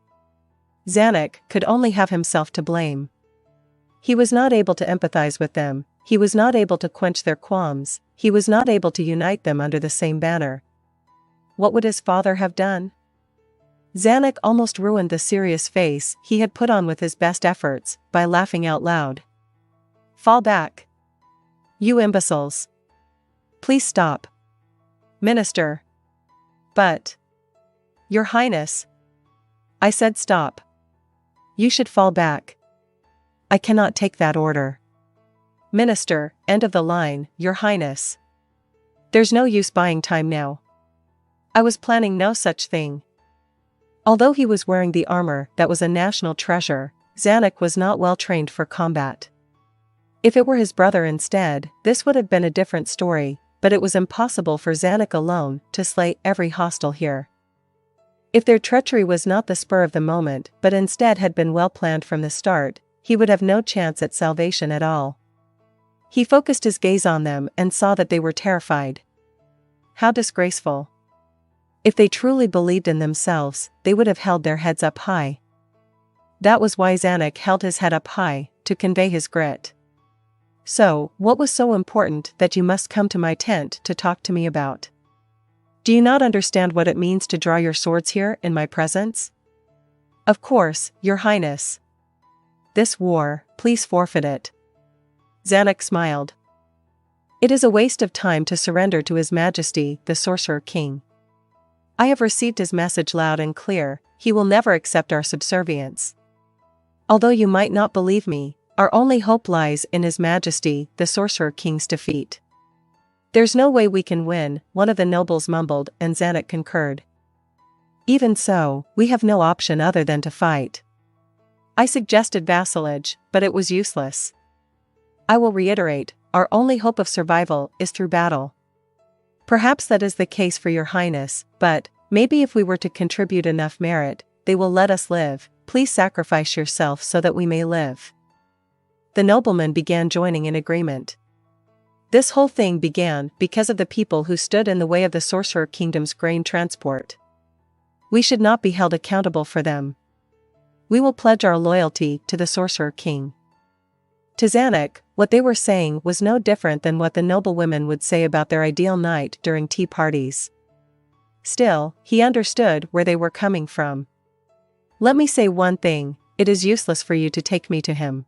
Zanuck could only have himself to blame. He was not able to empathize with them, he was not able to quench their qualms, he was not able to unite them under the same banner. What would his father have done? Zanuck almost ruined the serious face he had put on with his best efforts by laughing out loud. Fall back. You imbeciles. Please stop. Minister. But. Your Highness. I said stop. You should fall back. I cannot take that order. Minister, end of the line, Your Highness. There's no use buying time now. I was planning no such thing. Although he was wearing the armor that was a national treasure, Zanuck was not well trained for combat. If it were his brother instead, this would have been a different story, but it was impossible for Zanuck alone to slay every hostile here. If their treachery was not the spur of the moment but instead had been well planned from the start, he would have no chance at salvation at all. He focused his gaze on them and saw that they were terrified. How disgraceful. If they truly believed in themselves, they would have held their heads up high. That was why Zanuck held his head up high, to convey his grit. So, what was so important that you must come to my tent to talk to me about? Do you not understand what it means to draw your swords here in my presence? Of course, Your Highness. This war, please forfeit it. Zanuck smiled. It is a waste of time to surrender to His Majesty, the Sorcerer King. I have received his message loud and clear, he will never accept our subservience. Although you might not believe me, our only hope lies in His Majesty, the Sorcerer King's defeat. There's no way we can win, one of the nobles mumbled, and Zanuck concurred. Even so, we have no option other than to fight. I suggested vassalage, but it was useless. I will reiterate, our only hope of survival is through battle. Perhaps that is the case for Your Highness, but, maybe if we were to contribute enough merit, they will let us live. Please sacrifice yourself so that we may live. The noblemen began joining in agreement. This whole thing began because of the people who stood in the way of the Sorcerer Kingdom's grain transport. We should not be held accountable for them. We will pledge our loyalty to the Sorcerer King. To Zanuck, what they were saying was no different than what the noblewomen would say about their ideal night during tea parties. Still, he understood where they were coming from. Let me say one thing, it is useless for you to take me to him.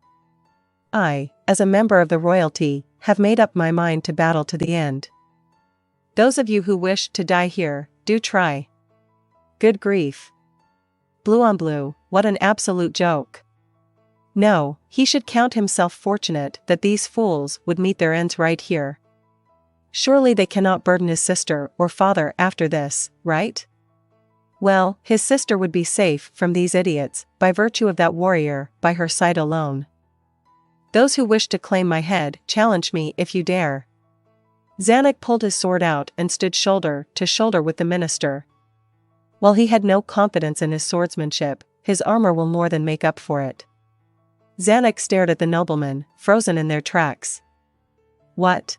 I, as a member of the royalty, have made up my mind to battle to the end. Those of you who wish to die here, do try. Good grief. Blue on blue, what an absolute joke. No, he should count himself fortunate that these fools would meet their ends right here. Surely they cannot burden his sister or father after this, right? Well, his sister would be safe from these idiots, by virtue of that warrior, by her side alone. Those who wish to claim my head, challenge me if you dare. Zanuck pulled his sword out and stood shoulder to shoulder with the minister. While he had no confidence in his swordsmanship, his armor will more than make up for it. Zanuck stared at the noblemen, frozen in their tracks. What?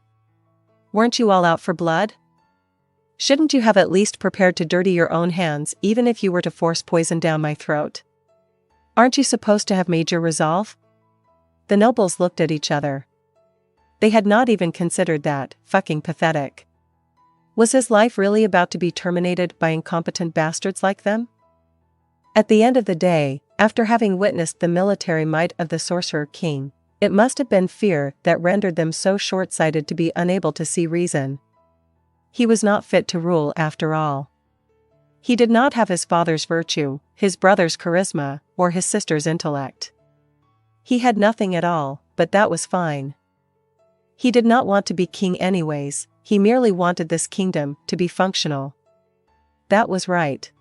Weren't you all out for blood? Shouldn't you have at least prepared to dirty your own hands even if you were to force poison down my throat? Aren't you supposed to have made your resolve? The nobles looked at each other. They had not even considered that, fucking pathetic. Was his life really about to be terminated by incompetent bastards like them? At the end of the day, after having witnessed the military might of the Sorcerer King, it must have been fear that rendered them so short-sighted to be unable to see reason. He was not fit to rule after all. He did not have his father's virtue, his brother's charisma, or his sister's intellect. He had nothing at all, but that was fine. He did not want to be king anyways, he merely wanted this kingdom to be functional. That was right.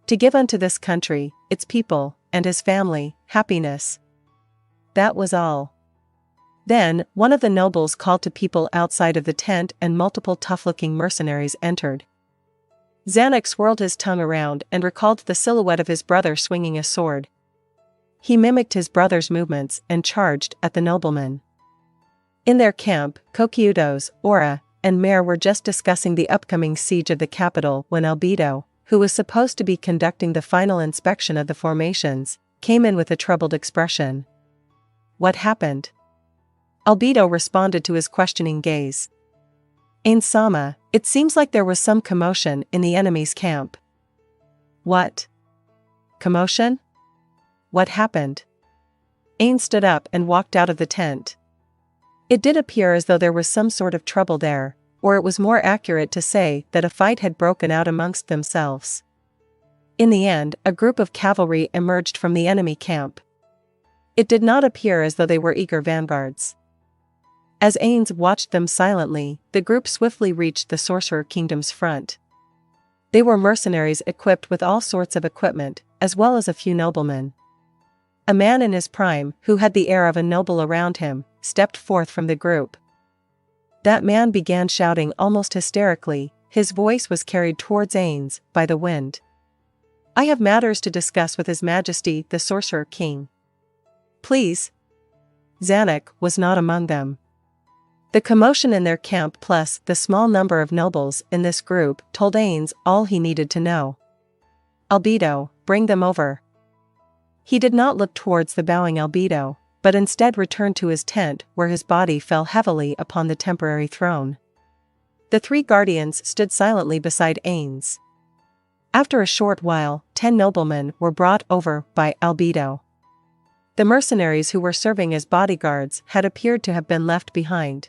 To give unto this country, its people, and his family, happiness. That was all. Then, one of the nobles called to people outside of the tent and multiple tough-looking mercenaries entered. Zanuck swirled his tongue around and recalled the silhouette of his brother swinging a sword. He mimicked his brother's movements and charged at the nobleman. In their camp, Coqueudos, Aura, and Mare were just discussing the upcoming siege of the capital when Albedo, who was supposed to be conducting the final inspection of the formations, came in with a troubled expression. What happened? Albedo responded to his questioning gaze. Ainz Sama, it seems like there was some commotion in the enemy's camp. What? Commotion? What happened? Ainz stood up and walked out of the tent. It did appear as though there was some sort of trouble there, or it was more accurate to say that a fight had broken out amongst themselves. In the end, a group of cavalry emerged from the enemy camp. It did not appear as though they were eager vanguards. As Ainz watched them silently, the group swiftly reached the Sorcerer Kingdom's front. They were mercenaries equipped with all sorts of equipment, as well as a few noblemen. A man in his prime, who had the air of a noble around him, stepped forth from the group. That man began shouting almost hysterically, his voice was carried towards Ainz by the wind. I have matters to discuss with His Majesty the Sorcerer King. Please. Zanuck was not among them. The commotion in their camp plus the small number of nobles in this group told Ainz all he needed to know. Albedo, bring them over. He did not look towards the bowing Albedo, but instead returned to his tent where his body fell heavily upon the temporary throne. The three guardians stood silently beside Ainz. After a short while, 10 noblemen were brought over by Albedo. The mercenaries who were serving as bodyguards had appeared to have been left behind.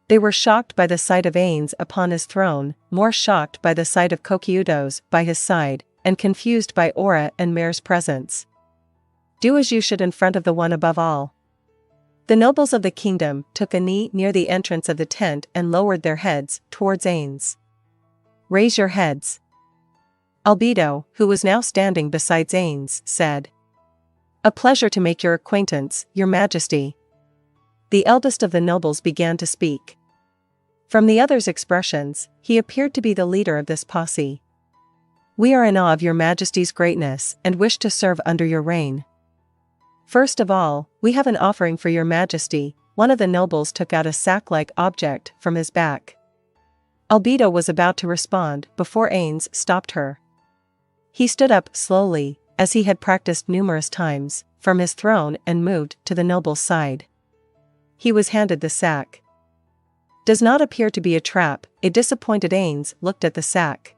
They were shocked by the sight of Ainz upon his throne, more shocked by the sight of Coqueudos by his side, and confused by Aura and Mare's presence. Do as you should in front of the one above all. The nobles of the kingdom took a knee near the entrance of the tent and lowered their heads towards Ainz. Raise your heads. Albedo, who was now standing beside Ainz, said. A pleasure to make your acquaintance, Your Majesty. The eldest of the nobles began to speak. From the others' expressions, he appeared to be the leader of this posse. We are in awe of Your Majesty's greatness and wish to serve under your reign. First of all, we have an offering for Your Majesty. One of the nobles took out a sack-like object from his back. Albedo was about to respond before Ainz stopped her. He stood up slowly, as he had practiced numerous times, from his throne and moved to the noble's side. He was handed the sack. Does not appear to be a trap, a disappointed Ainz looked at the sack.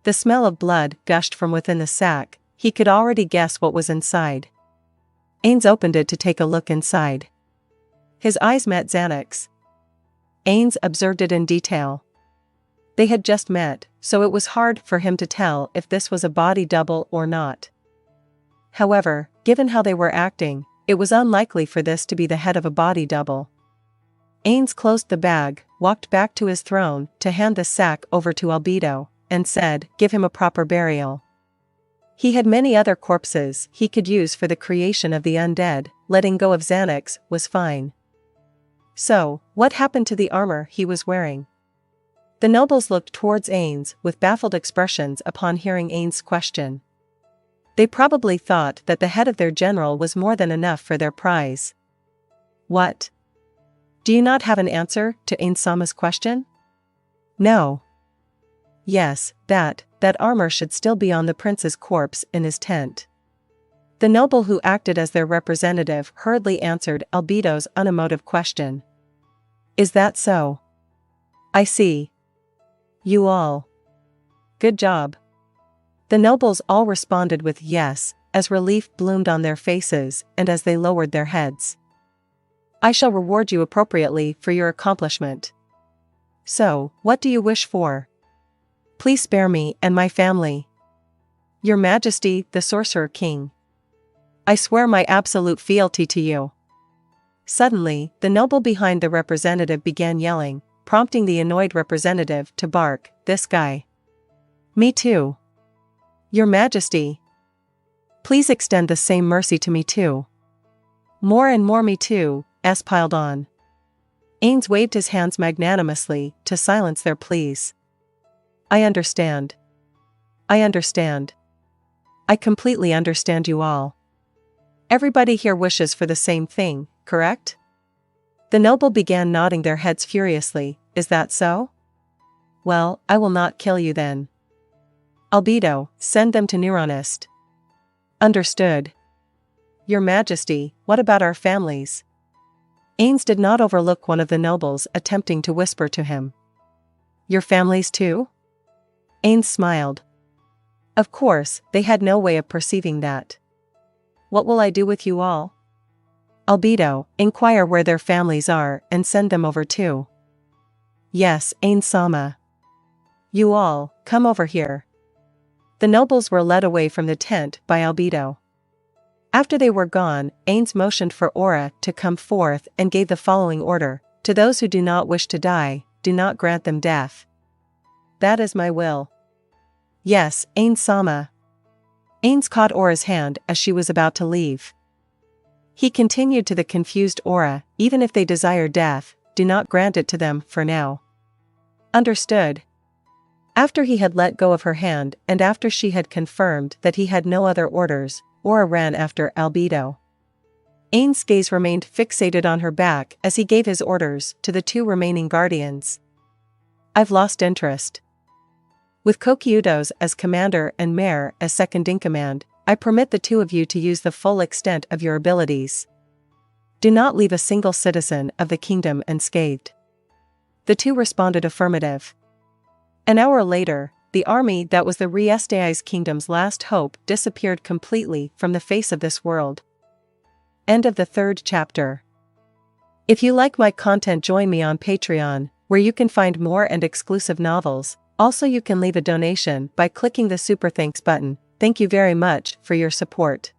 The smell of blood gushed from within the sack, he could already guess what was inside. Ainz opened it to take a look inside. His eyes met Xanax. Ainz observed it in detail. They had just met, so it was hard for him to tell if this was a body double or not. However, given how they were acting, it was unlikely for this to be the head of a body double. Ainz closed the bag, walked back to his throne to hand the sack over to Albedo, and said, "Give him a proper burial." He had many other corpses he could use for the creation of the undead, letting go of Xanax was fine. So, what happened to the armor he was wearing? The nobles looked towards Ainz with baffled expressions upon hearing Ainz's question. They probably thought that the head of their general was more than enough for their prize. What? Do you not have an answer to Ainz Sama's question? No. Yes, that armor should still be on the prince's corpse in his tent. The noble who acted as their representative hurriedly answered Albedo's unemotive question. Is that so? I see. You all. Good job. The nobles all responded with yes, as relief bloomed on their faces and as they lowered their heads. I shall reward you appropriately for your accomplishment. So, what do you wish for? Please spare me and my family. Your Majesty, the Sorcerer King. I swear my absolute fealty to you. Suddenly, the noble behind the representative began yelling, prompting the annoyed representative to bark, "This guy. Me too. Your Majesty. Please extend the same mercy to me too." More and more "me too" s piled on. Ainz waved his hands magnanimously to silence their pleas. I understand. I understand. I completely understand you all. Everybody here wishes for the same thing, correct? The noble began nodding their heads furiously. Is that so? Well, I will not kill you then. Albedo, send them to Neuronist. Understood. Your Majesty, what about our families? Ainz did not overlook one of the nobles attempting to whisper to him. Your families too? Ainz smiled. Of course, they had no way of perceiving that. What will I do with you all? Albedo, inquire where their families are and send them over too. Yes, Ainz Sama. You all, come over here. The nobles were led away from the tent by Albedo. After they were gone, Ainz motioned for Aura to come forth and gave the following order: to those who do not wish to die, do not grant them death. That is my will. Yes, Ainz Sama. Ainz caught Aura's hand as she was about to leave. He continued to the confused Aura, even if they desire death, do not grant it to them for now. Understood. After he had let go of her hand and after she had confirmed that he had no other orders, Aura ran after Albedo. Ainz's gaze remained fixated on her back as he gave his orders to the two remaining guardians. I've lost interest. With Kokyudos as commander and Mare as second-in-command, I permit the two of you to use the full extent of your abilities. Do not leave a single citizen of the kingdom unscathed. The two responded affirmative. An hour later, the army that was the Riestai's kingdom's last hope disappeared completely from the face of this world. End of the 3rd chapter. If you like my content, join me on Patreon, where you can find more and exclusive novels. Also, you can leave a donation by clicking the Super Thanks button. Thank you very much for your support.